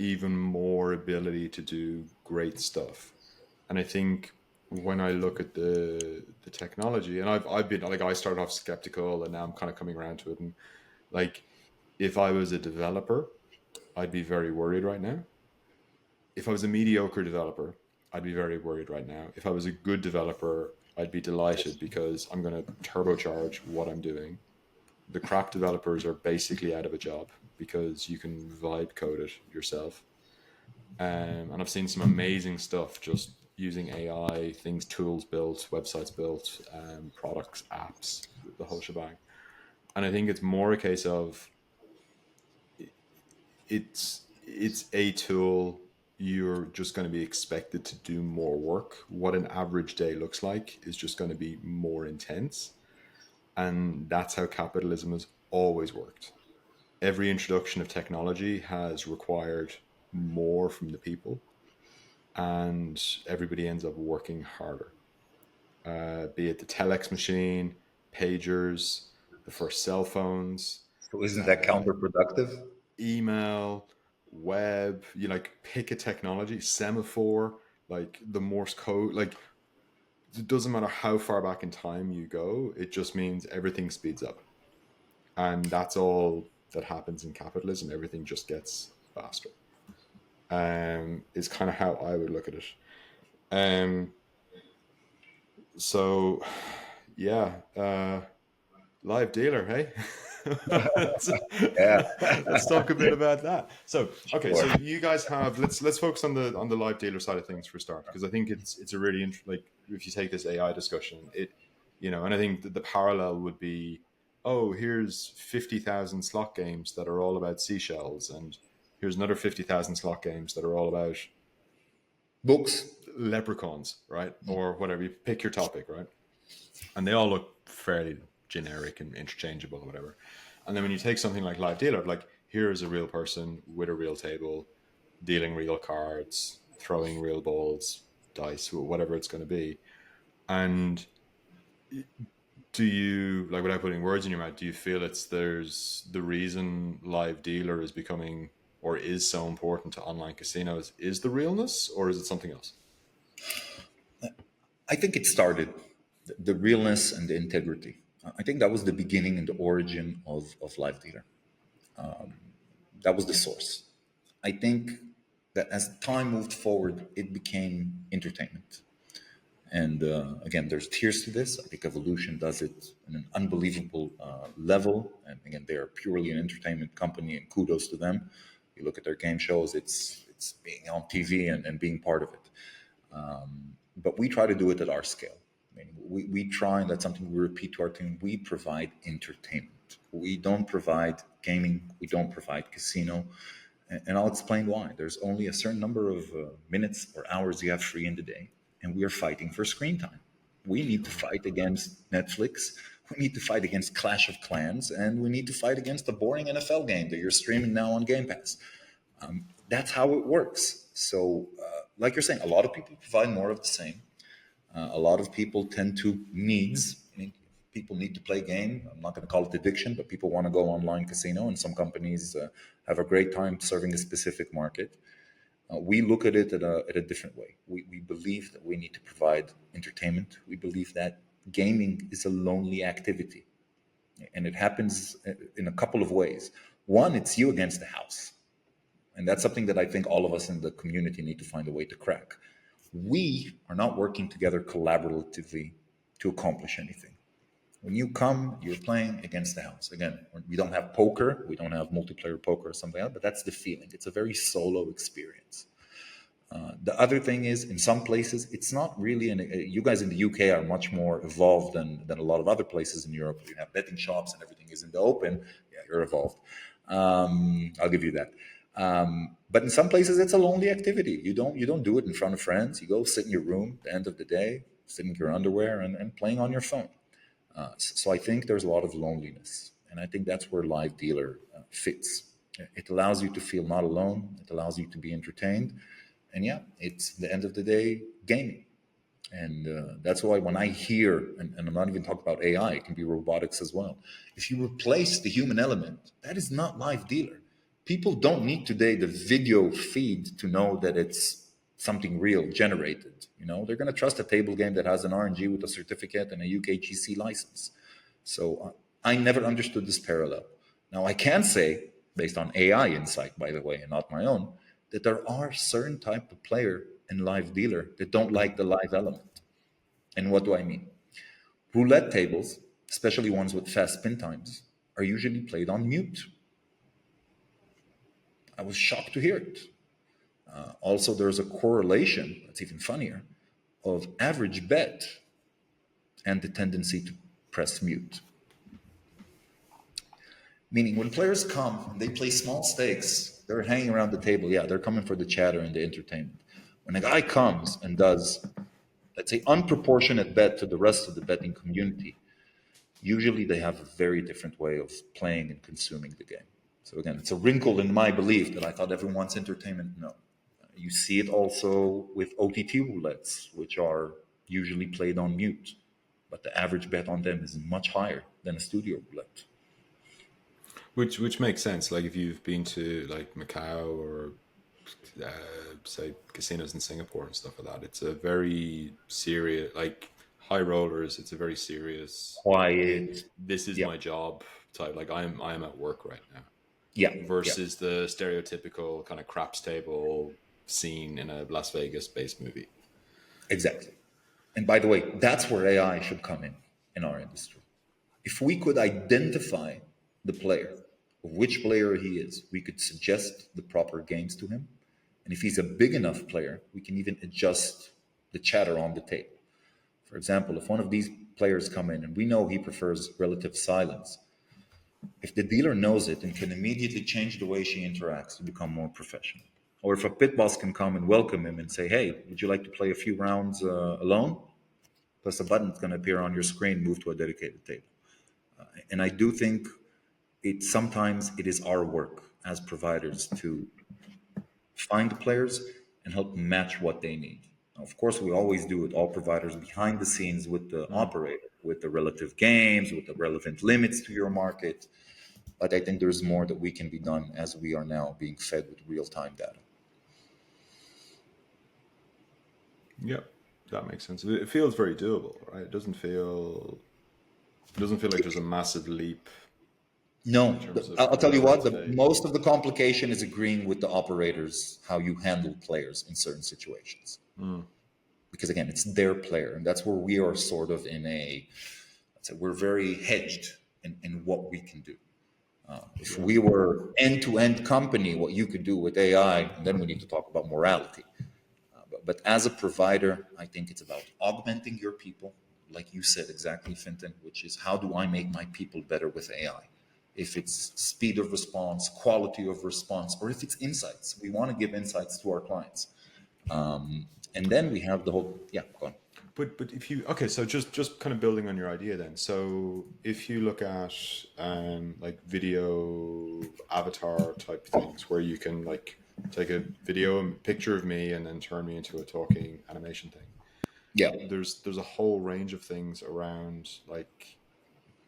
even more ability to do great stuff. And I think when I look at the technology, and I've been like, I started off skeptical and now I'm kind of coming around to it, and like, if I was a developer, I'd be very worried right now. If I was a mediocre developer, I'd be very worried right now. If I was a good developer, I'd be delighted because I'm going to turbocharge what I'm doing. The crap developers are basically out of a job because you can vibe code it yourself. And I've seen some amazing stuff just using AI, things, tools built, websites built, products, apps, the whole shebang. And I think it's more a case of it's a tool. You're just going to be expected to do more work. What an average day looks like is just going to be more intense. And that's how capitalism has always worked. Every introduction of technology has required more from the people, and everybody ends up working harder. Be it the telex machine, pagers, the first cell phones, So isn't that counterproductive? email, web, you like pick a technology, semaphore, like the Morse code, like it doesn't matter how far back in time you go, it just means everything speeds up. And that's all that happens in capitalism. Everything just gets faster. Is kind of how I would look at it. So yeah, live dealer, hey? Yeah. Let's talk a bit about that. So, okay, Sure. so you guys have, let's focus on the live dealer side of things for a start, because I think it's a really like, if you take this AI discussion, and I think the parallel would be, oh, here's 50,000 slot games that are all about seashells, and here's another 50,000 slot games that are all about Books. leprechauns, right? Or whatever, you pick your topic, right? and they all look fairly generic and interchangeable or whatever. And then when you take something like live dealer, like here's a real person with a real table, dealing real cards, throwing real balls, dice, whatever it's going to be. And do you, like, without putting words in your mouth, do you feel there's the reason live dealer is becoming or is so important to online casinos is the realness, or is it something else? I think it started the realness and the integrity. I think that was the beginning and the origin of live dealer. That was the source. I think that as time moved forward, it became entertainment. And again, there's tiers to this. I think Evolution does it in an unbelievable level. And again, they are purely an entertainment company, and kudos to them. You look at their game shows; it's being on TV and being part of it. But we try to do it at our scale. I mean, we try, and that's something we repeat to our team. We provide entertainment. We don't provide gaming. We don't provide casino. And I'll explain why. There's only a certain number of minutes or hours you have free in the day, and we are fighting for screen time. We need to fight against Netflix. We need to fight against Clash of Clans, and we need to fight against a boring NFL game that you're streaming now on Game Pass. That's how it works. So, like you're saying, a lot of people provide more of the same. A lot of people tend to needs. I mean, people need to play game. I'm not going to call it addiction, but people want to go online casino, and some companies have a great time serving a specific market. We look at it at a different way. We believe that we need to provide entertainment. We believe that gaming is a lonely activity, and it happens in a couple of ways. One, it's you against the house. And that's something that I think all of us in the community need to find a way to crack. We are not working together collaboratively to accomplish anything. When you come, you're playing against the house. Again, we don't have poker, we don't have multiplayer poker or something else, but that's the feeling. It's a very solo experience. The other thing is, in some places, it's not really. You guys in the UK are much more evolved than a lot of other places in Europe. You have betting shops and everything is in the open. Yeah, you're evolved. I'll give you that. But in some places, it's a lonely activity. You don't do it in front of friends. You go sit in your room at the end of the day, sitting in your underwear and playing on your phone. So I think there's a lot of loneliness, and I think that's where live dealer fits. It allows you to feel not alone. It allows you to be entertained, and yeah, it's the end of the day gaming. And that's why when I hear, and I'm not even talking about AI, it can be robotics as well. If you replace the human element, that is not live dealer. People don't need today the video feed to know that it's something real generated. They're going to trust a table game that has an RNG with a certificate and a UKGC license. So I never understood this parallel. Now I can say, based on AI insight, by the way, and not my own, that there are certain type of player in live dealer that don't like the live element. And what do I mean? Roulette tables, especially ones with fast spin times, are usually played on mute. I was shocked to hear it. Also, there's a correlation, that's even funnier, of average bet and the tendency to press mute. Meaning, when players come and they play small stakes, they're hanging around the table. Yeah, they're coming for the chatter and the entertainment. When a guy comes and does, let's say, unproportionate bet to the rest of the betting community, usually they have a very different way of playing and consuming the game. So again, it's a wrinkle in my belief that I thought everyone wants entertainment. No. You see it also with OTT roulettes, which are usually played on mute, but the average bet on them is much higher than a studio roulette. Which makes sense. Like if you've been to like Macau or say casinos in Singapore and stuff like that, it's a very serious, like high rollers. It's a very serious, Quiet. this is Yeah. my job type. Like I'm at work right now. Yeah. Versus the stereotypical kind of craps table scene in a Las Vegas based movie. Exactly. And by the way, that's where AI should come in our industry. If we could identify the player, which player he is, we could suggest the proper games to him. And if he's a big enough player, we can even adjust the chatter on the tape. For example, if one of these players come in and we know he prefers relative silence, if the dealer knows it and can immediately change the way she interacts to become more professional. Or if a pit boss can come and welcome him and say, hey, would you like to play a few rounds alone? plus a button that's going to appear on your screen, move to a dedicated table. And I do think sometimes it is our work as providers to find players and help match what they need. Now, of course, we always do it, all providers behind the scenes with the operator, with the relative games, with the relevant limits to your market. But I think there's more that we can be done as we are now being fed with real-time data. Yeah, that makes sense. It feels very doable, right? It doesn't feel like there's a massive leap. No, I'll tell you what, phase. most of the complication is agreeing with the operators how you handle players in certain situations. Because again, it's their player, and that's where we are sort of in we're very hedged in what we can do. If we were end-to-end company, what you could do with AI, then we need to talk about morality. But as a provider, I think it's about augmenting your people, like you said exactly, Fintan, which is how do I make my people better with AI? If it's speed of response, quality of response, or if it's insights. We want to give insights to our clients. And then we have the whole, go on. But if you, okay, so just kind of building on your idea then. So if you look at like video avatar type things where you can like take a video and picture of me and then turn me into a talking animation thing. Yeah. There's a whole range of things around, like,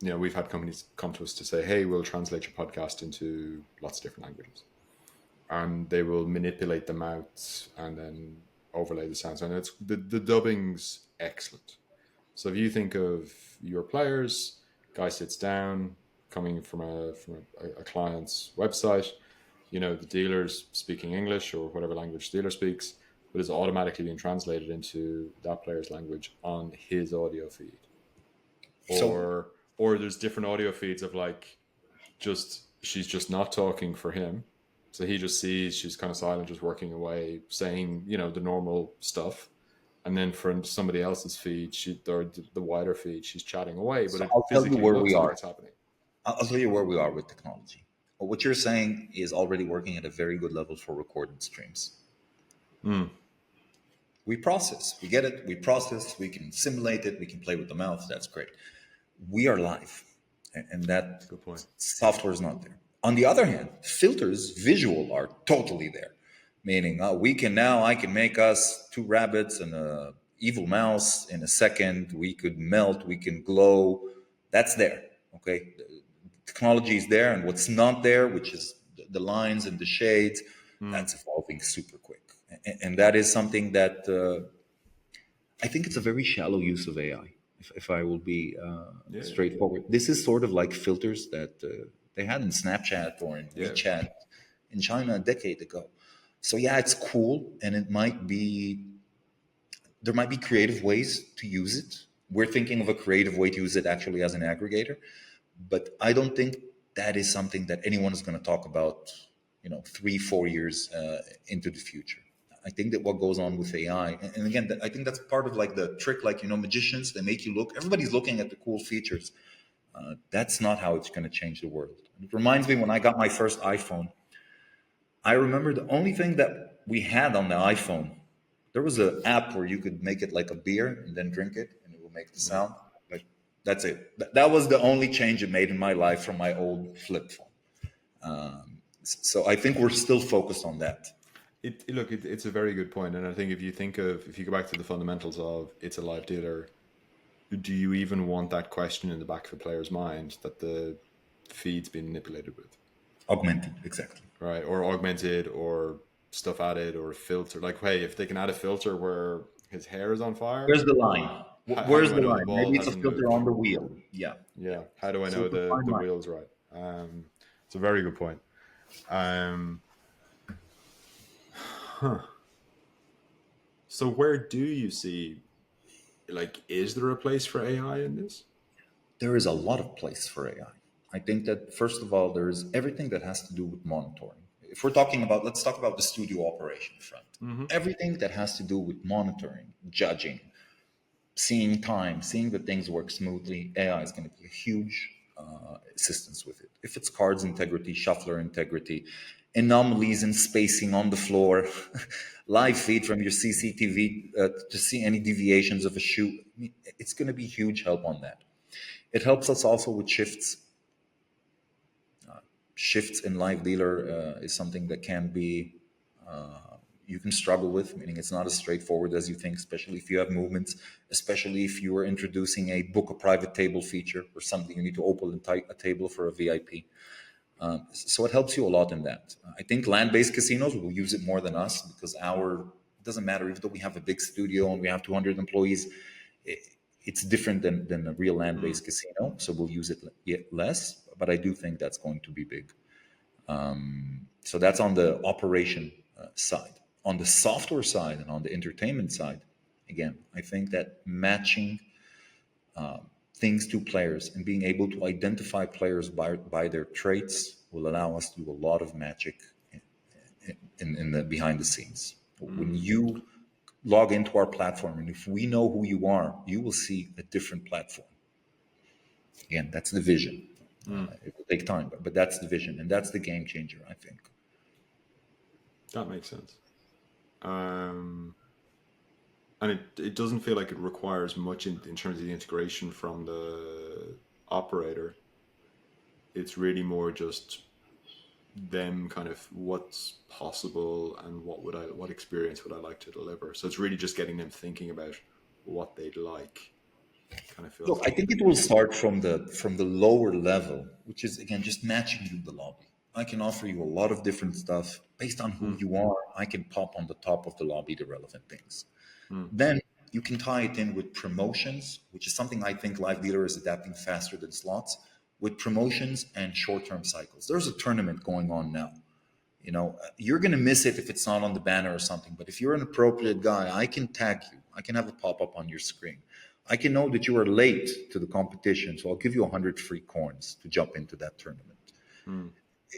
we've had companies come to us to say, hey, we'll translate your podcast into lots of different languages. And they will manipulate them out and then overlay the sounds. And it's the dubbing's excellent. So if you think of your players, guy sits down, coming from a client's website, the dealer's speaking English or whatever language the dealer speaks, but it's automatically being translated into that player's language on his audio feed. Or there's different audio feeds of like, she's just not talking for him. So he just sees she's kind of silent, just working away, saying, the normal stuff. And then for somebody else's feed, or the wider feed, she's chatting away, but it physically looks like it's happening. I'll tell you where we are with technology. Well, what you're saying is already working at a very good level for recorded streams. We process, we get it, we process, we can simulate it, we can play with the mouth. That's great. We are live, and that Good point. Software is not there. On the other hand, filters, visual, are totally there. Meaning, I can make us two rabbits and a evil mouse in a second. We could melt, we can glow. That's there. Okay, the technology is there, and what's not there, which is the lines and the shades, that's evolving super quick. And that is something that I think it's a very shallow use of AI. If I will be straightforward, this is sort of like filters that they had in Snapchat or in WeChat in China a decade ago. So it's cool, and there might be creative ways to use it. We're thinking of a creative way to use it actually as an aggregator, but I don't think that is something that anyone is going to talk about, 3-4 years into the future. I think that what goes on with AI, and again, I think that's part of like the trick, like, magicians, they make you look, everybody's looking at the cool features. That's not how it's going to change the world. It reminds me when I got my first iPhone, I remember the only thing that we had on the iPhone, there was an app where you could make it like a beer and then drink it and it will make the sound. But that's it. That was the only change it made in my life from my old flip phone. So I think we're still focused on that. It's a very good point. And I think if you go back to the fundamentals of it's a live dealer, do you even want that question in the back of a player's mind that the feed's been manipulated with? Augmented, exactly. Right, or augmented, or stuff added, or a filter. Like, hey, if they can add a filter where his hair is on fire. Where's the line? Where's the line? Maybe it's a filter moved? on the wheel. Yeah. How do I know the wheel's right? It's a very good point. So where do you see, like, is there a place for AI in this? There is a lot of place for AI. I think that, first of all, there is everything that has to do with monitoring. If we're talking about, let's talk about the studio operation front. Everything that has to do with monitoring, judging, seeing time, seeing that things work smoothly, AI is going to be a huge assistance with it. If it's cards integrity, shuffler integrity, anomalies in spacing on the floor, live feed from your CCTV to see any deviations of a shoe, it's going to be huge help on that. It helps us also with shifts. Shifts in live dealer is something that can be you can struggle with, meaning it's not as straightforward as you think, especially if you have movements, especially if you are introducing a book a private table feature or something you need to open a table for a VIP. So it helps you a lot in that. I think land-based casinos will use it more than us because it doesn't matter, even though we have a big studio and we have 200 employees, it's different than a real land-based casino. So we'll use it less, but I do think that's going to be big. So that's on the operation side. On the software side and on the entertainment side, again, I think that matching things to players and being able to identify players by their traits will allow us to do a lot of magic in the behind the scenes. When you log into our platform, and if we know who you are, you will see a different platform. Again, that's the vision. It will take time, but that's the vision, and that's the game changer, I think. That makes sense. And it doesn't feel like it requires much in terms of the integration from the operator. It's really more just them kind of what's possible and what experience would I like to deliver. So it's really just getting them thinking about what they'd like. Kind of feels. Look, I think it will start from the lower level, which is again just matching you the lobby. I can offer you a lot of different stuff based on who you are. I can pop on the top of the lobby the relevant things. Then you can tie it in with promotions, which is something I think Live Dealer is adapting faster than slots, with promotions and short-term cycles. There's a tournament going on now. You know, you're going to miss it if it's not on the banner or something. But if you're an appropriate guy, I can tag you. I can have a pop-up on your screen. I can know that you are late to the competition, so I'll give you 100 free coins to jump into that tournament.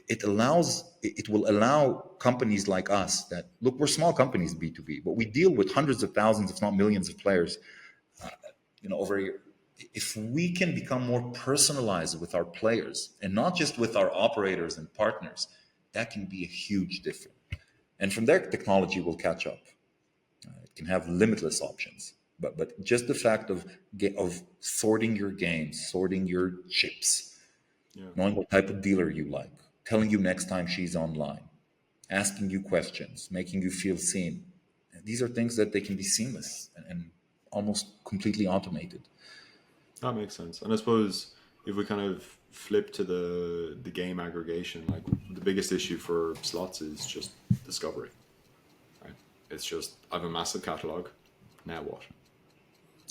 It will allow companies like us that, look, we're small companies, B2B, but we deal with hundreds of thousands, if not millions of players, over a year. If we can become more personalized with our players and not just with our operators and partners, that can be a huge difference. And from there, technology will catch up. It can have limitless options. But just the fact of sorting your games, sorting your chips, knowing what type of dealer you like, telling you next time she's online, asking you questions, making you feel seen. These are things that they can be seamless and almost completely automated. That makes sense. And I suppose if we kind of flip to the game aggregation, like the biggest issue for slots is just discovery. Right? It's just, I have a massive catalog. Now what?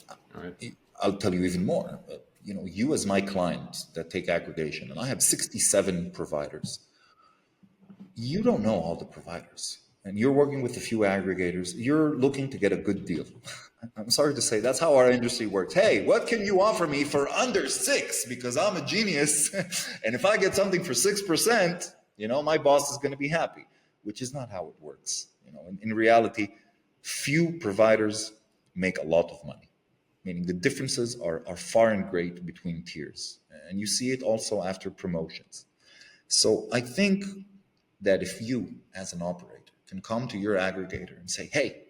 All right. I'll tell you even more. You as my client that take aggregation, and I have 67 providers. You don't know all the providers, and you're working with a few aggregators. You're looking to get a good deal. I'm sorry to say that's how our industry works. Hey, what can you offer me for under 6? Because I'm a genius, and if I get something for 6%, my boss is going to be happy. Which is not how it works. In reality, few providers make a lot of money. Meaning the differences are far and great between tiers. And you see it also after promotions. So I think that if you, as an operator, can come to your aggregator and say, hey,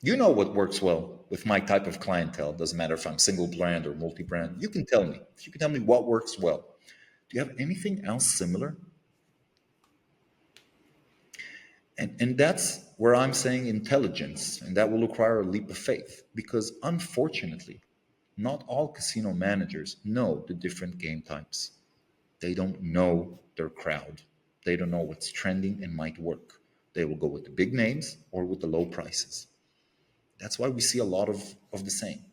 you know what works well with my type of clientele, doesn't matter if I'm single brand or multi-brand, you can tell me. If you can tell me what works well. Do you have anything else similar? And that's where I'm saying intelligence, and that will require a leap of faith, because unfortunately, not all casino managers know the different game types. They don't know their crowd. They don't know what's trending and might work. They will go with the big names or with the low prices. That's why we see a lot of the same.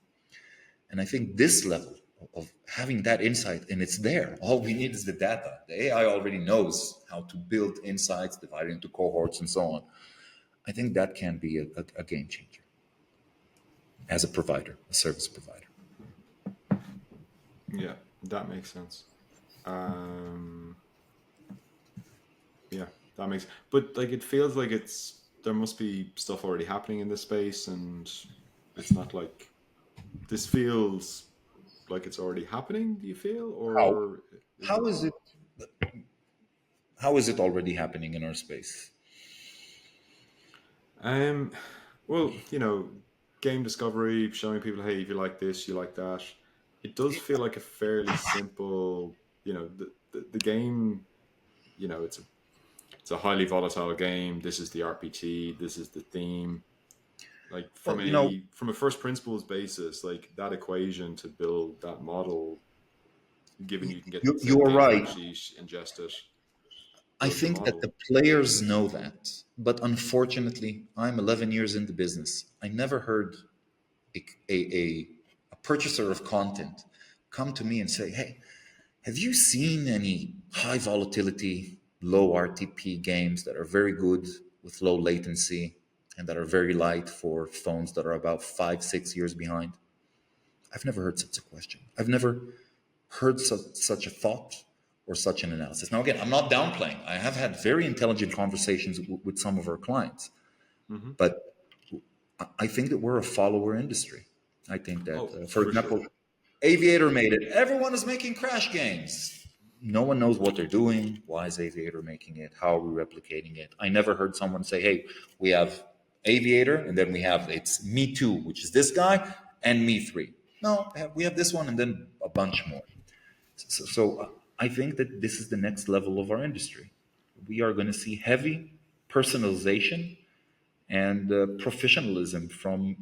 And I think this level of having that insight, and it's there. All we need is the data. The AI already knows how to build insights, divide it into cohorts and so on. I think that can be a game changer as a provider, a service provider. Yeah, that makes sense. Yeah, that makes. But it feels like there must be stuff already happening in this space, and it's not like this feels like it's already happening, do you feel? How? Or is How it? is it? How is it already happening in our space? Um, well, game discovery, showing people, hey, if you like this, you like that. It does feel like a fairly simple, the game, it's a highly volatile game. This is the RPT. This is the theme. Like Well, from a first principles basis, like that equation to build that model, given you can get the you're data right. backsheet, ingest it, I build your think that model. the players know that, but unfortunately, I'm 11 years in the business. I never heard a, a purchaser of content come to me and say, "Hey, have you seen any high volatility, low RTP games that are very good with low latency and that are very light for phones that are about 5, 6 years behind?" I've never heard such a question. I've never heard such a thought or such an analysis. Now, again, I'm not downplaying. I have had very intelligent conversations with some of our clients, Mm-hmm. but I think that we're a follower industry. I think that, Oh, for for sure. example, Aviator made it. Everyone is making crash games. No one knows what they're doing. Why is Aviator making it? How are we replicating it? I never heard someone say, hey, we have Aviator, and then we have it's Me Too, which is this guy, and Me Three. No, we have this one, and then a bunch more. So I think that this is the next level of our industry. We are going to see heavy personalization and professionalism from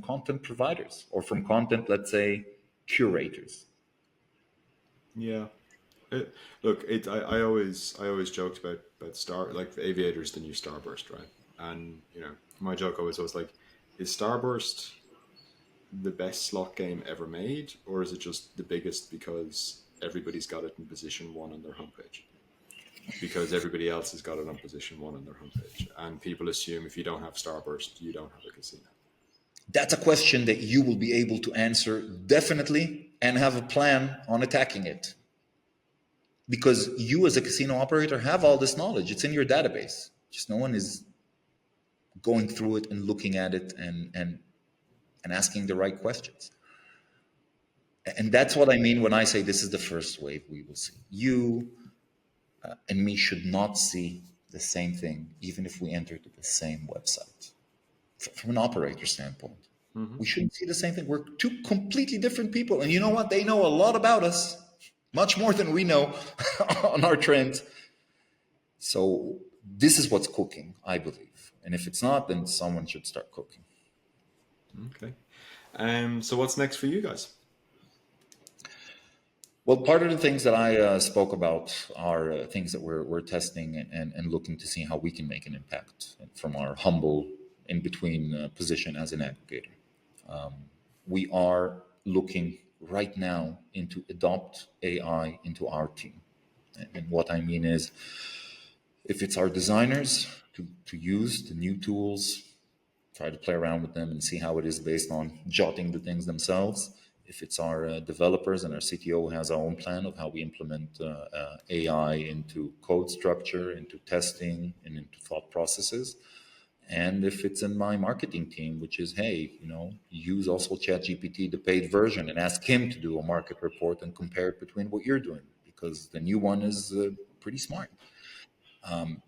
content providers or from content, let's say, curators. Yeah. It, look, I always joked about Star, like Aviator's the new Starburst, right? And my joke always was like, is Starburst the best slot game ever made, or is it just the biggest because everybody's got it in position one on their homepage? Because everybody else has got it on position one on their homepage, and people assume if you don't have Starburst, you don't have a casino. That's a question that you will be able to answer definitely and have a plan on attacking it. Because you, as a casino operator, have all this knowledge. It's in your database. Just no one is going through it and looking at it and asking the right questions. And that's what I mean when I say this is the first wave we will see. You and me should not see the same thing, even if we enter to the same website. From an operator standpoint, we shouldn't see the same thing. We're two completely different people. And you know what? They know a lot about us, much more than we know on our trends. So this is what's cooking, I believe. And if it's not, then someone should start cooking. Okay. So what's next for you guys? Well, part of the things that I spoke about are things that we're testing and looking to see how we can make an impact from our humble in between position as an aggregator. We are looking right now into adopt AI into our team. And what I mean is, if it's our designers to use the new tools, try to play around with them and see how it is based on jotting the things themselves. If it's our developers and our CTO has our own plan of how we implement AI into code structure, into testing, and into thought processes. And if it's in my marketing team, which is, hey, use also ChatGPT, the paid version, and ask him to do a market report and compare it between what you're doing, because the new one is pretty smart.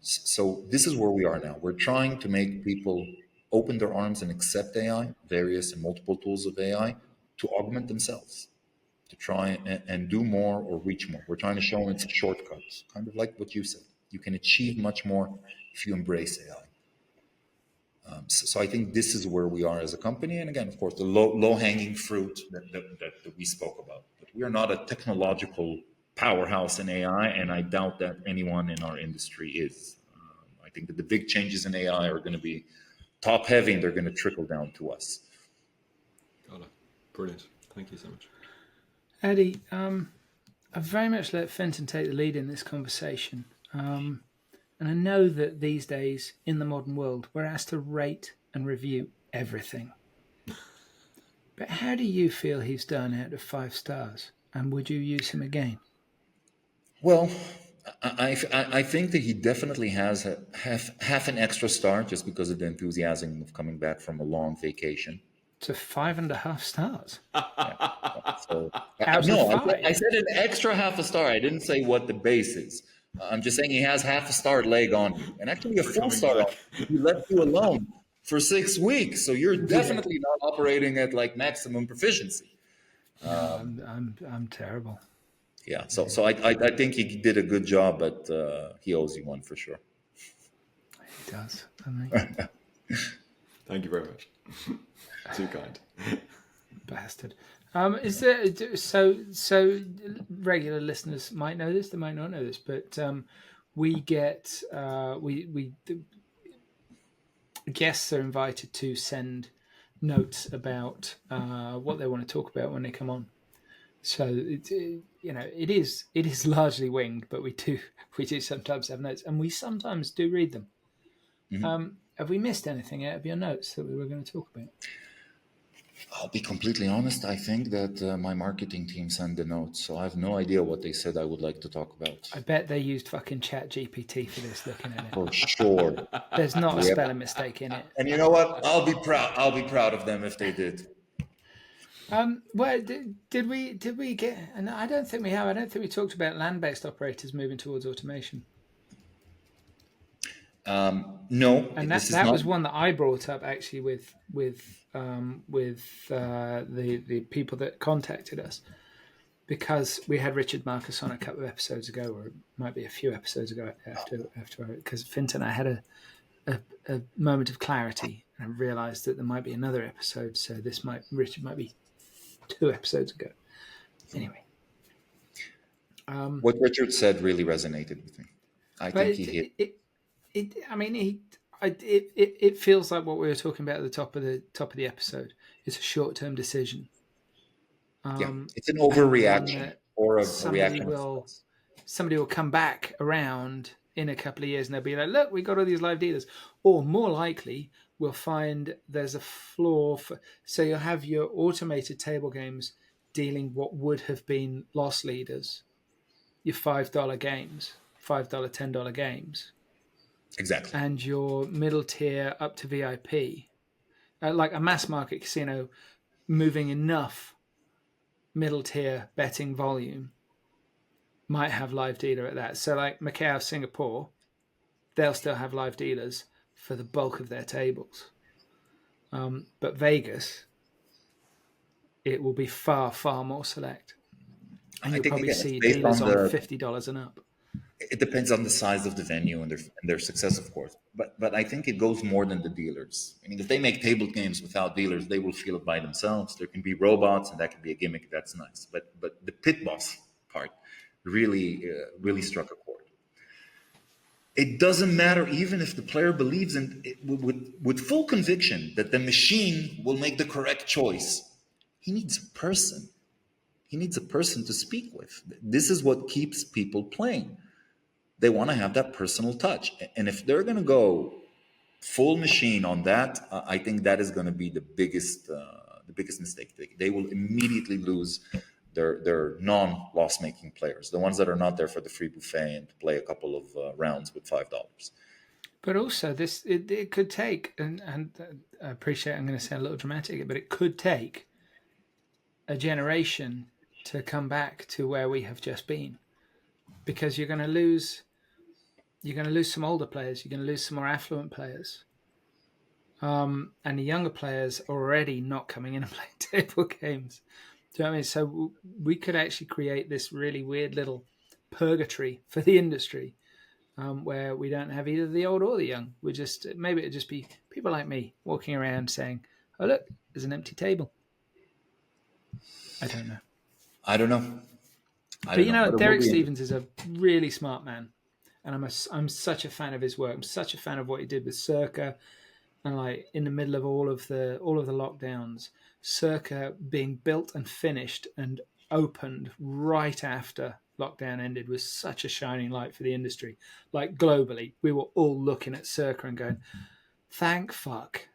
So this is where we are now. We're trying to make people open their arms and accept AI, various and multiple tools of AI, to augment themselves, to try and do more or reach more. We're trying to show them it's a shortcut, kind of like what you said. You can achieve much more if you embrace AI. So I think this is where we are as a company. And again, of course, the low hanging fruit that we spoke about. But we are not a technological powerhouse in AI, and I doubt that anyone in our industry is. I think that the big changes in AI are going to be top heavy, and they're going to trickle down to us. Got it. Brilliant. Thank you so much. Ady, I very much let Fenton take the lead in this conversation. And I know that these days, in the modern world, we're asked to rate and review everything. But how do you feel he's done out of 5 stars? And would you use him again? Well, I think that he definitely has half an extra star just because of the enthusiasm of coming back from a long vacation. So 5.5 stars So out no, of 5. I said an extra half a star. I didn't say what the base is. I'm just saying he has half a star leg on you, and actually a We're full coming star on back. you. He left you alone for 6 weeks, so you're definitely not operating at like maximum proficiency. No, I'm terrible. Yeah, so I think he did a good job, but he owes you one for sure. He does, doesn't he? Thank you very much. Too kind. Bastard. Is there so regular listeners might know this, they might not know this, but we get we the guests are invited to send notes about what they want to talk about when they come on. So it is largely winged, but we do sometimes have notes, and we sometimes do read them. Have we missed anything out of your notes that we were going to talk about? I'll be completely honest. I think that my marketing team sent the notes, so I have no idea what they said I would like to talk about. I bet they used fucking Chat GPT for this, looking at it. For sure. There's not a Yep. spelling mistake in it. And you know what? I'll be proud. I'll be proud of them if they did. Well, did we get? And I don't think we have. I don't think we talked about land-based operators moving towards automation. No, And this is that not. was one that I brought up actually with the people that contacted us, because we had Richard Marcus on a couple of episodes ago, or it might be a few episodes ago after because Fintan and I had a moment of clarity and I realised that there might be another episode. So Richard might be 2 episodes ago. Anyway, What Richard said really resonated with me. I think he hit. It feels like what we were talking about at the top of the episode. It's a short-term decision. It's an overreaction or a reaction. Somebody will come back around in a couple of years and they'll be like, look, we got all these live dealers. Or more likely, we'll find there's a flaw. So you'll have your automated table games dealing what would have been loss leaders, your $5 games, $5, $10 games. Exactly. And your middle tier up to VIP, like a mass market casino moving enough middle tier betting volume might have live dealer at that. So like Macau, Singapore, they'll still have live dealers for the bulk of their tables. But Vegas, it will be far, far more select. And you'll probably see dealers on $50 and up. It depends on the size of the venue and their success, of course. But I think it goes more than the dealers. I mean, if they make table games without dealers, they will feel it by themselves. There can be robots, and that can be a gimmick. That's nice. But the pit boss part really struck a chord. It doesn't matter even if the player believes in it with full conviction that the machine will make the correct choice. He needs a person. He needs a person to speak with. This is what keeps people playing. They want to have that personal touch. And if they're going to go full machine on that, I think that is going to be the biggest mistake. They will immediately lose their non-loss making players, the ones that are not there for the free buffet and to play a couple of rounds with $5. But also, it could take, and I appreciate I'm going to sound a little dramatic, but it could take a generation to come back to where we have just been, because you're going to lose some older players, you're going to lose some more affluent players, and the younger players are already not coming in and playing table games. Do you know what I mean? So we could actually create this really weird little purgatory for the industry, where we don't have either the old or the young. Maybe it'd just be people like me walking around saying, "Oh look, there's an empty table." I don't know. But Derek Stevens is a really smart man, and I'm such a fan of his work. I'm such a fan of what he did with Circa, and like in the middle of all of the lockdowns, Circa being built and finished and opened right after lockdown ended was such a shining light for the industry. Like globally, we were all looking at Circa and going, "Thank fuck."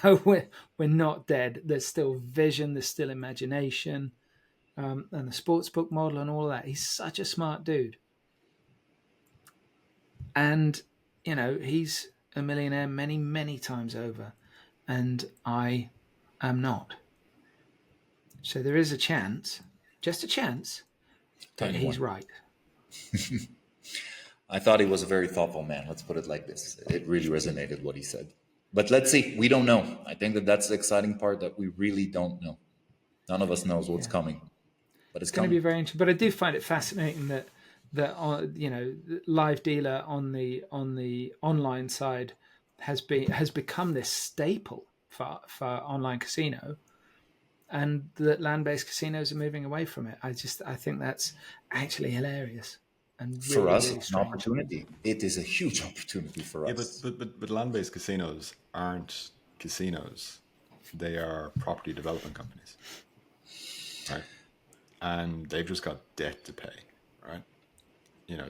We're not dead. There's still vision. There's still imagination. And the sportsbook model and all of that. He's such a smart dude. And, he's a millionaire many, many times over. And I am not. So there is a chance, just a chance, that Tiny he's one. right. I thought he was a very thoughtful man. Let's put it like this. It really resonated what he said. But let's see. We don't know. I think that that's the exciting part, that we really don't know. None of us knows what's coming, but it's It's going to be coming. very interesting. But I do find it fascinating that live dealer on the online side has become this staple for online casino, and that land-based casinos are moving away from it. I think that's actually hilarious and For really, us, really it's an strange. opportunity. It is a huge opportunity for Yeah, us. but land-based casinos aren't casinos; they are property development companies, right? And they've just got debt to pay, right?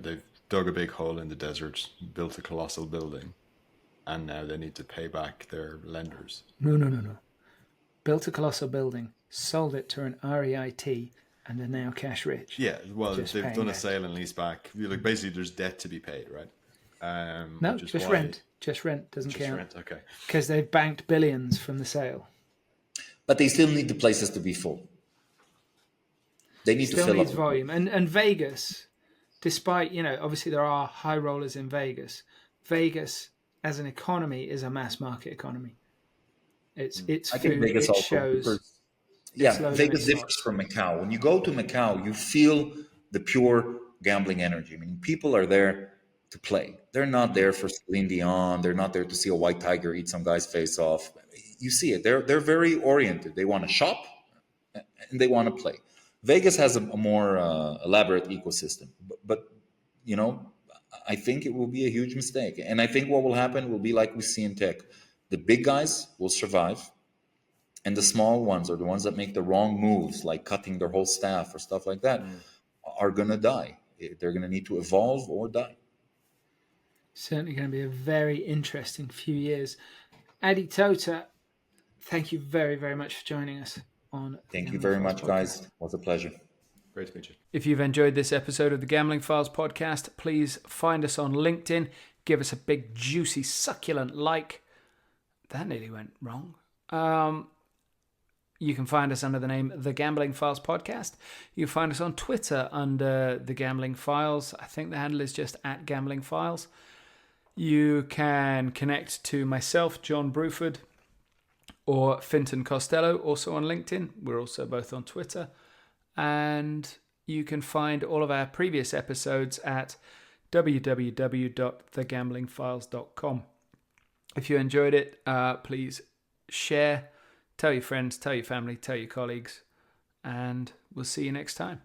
They've dug a big hole in the desert, built a colossal building, and now they need to pay back their lenders. No. Built a colossal building, sold it to an REIT, and are now cash rich. Yeah, well, Just they've paying done a rent. sale and lease back. Like, basically, there's debt to be paid, right? No, Which is just why, rent. Just rent doesn't just count. rent. Okay. Because they've banked billions from the sale. But they still need the places to be full. They need to Still fill needs up. volume. And Vegas, despite, obviously there are high rollers in Vegas. Vegas as an economy is a mass market economy. It's I think food, Vegas it also shows, differs. it's Yeah, low limit Vegas differs slots. from Macau. When you go to Macau, you feel the pure gambling energy. I mean, people are there to play. They're not there for Celine Dion. They're not there to see a white tiger eat some guy's face off. You see it. They're very oriented. They want to shop and they want to play. Vegas has a more elaborate ecosystem, but you know, I think it will be a huge mistake. And I think what will happen will be like we see in tech: the big guys will survive, and the small ones, or the ones that make the wrong moves, like cutting their whole staff or stuff like that, are gonna die. They're gonna need to evolve or die. Certainly going to be a very interesting few years. Ady Totah, thank you very, very much for joining us on the Thank you Gambling very Files much, guys. podcast. It was a pleasure. Great to meet you. If you've enjoyed this episode of the Gambling Files podcast, please find us on LinkedIn. Give us a big, juicy, succulent like. That nearly went wrong. You can find us under the name The Gambling Files Podcast. You can find us on Twitter under The Gambling Files. I think the handle is just @GamblingFiles. You can connect to myself, John Bruford, or Finton Costello, also on LinkedIn. We're also both on Twitter. And you can find all of our previous episodes at www.thegamblingfiles.com. If you enjoyed it, please share, tell your friends, tell your family, tell your colleagues, and we'll see you next time.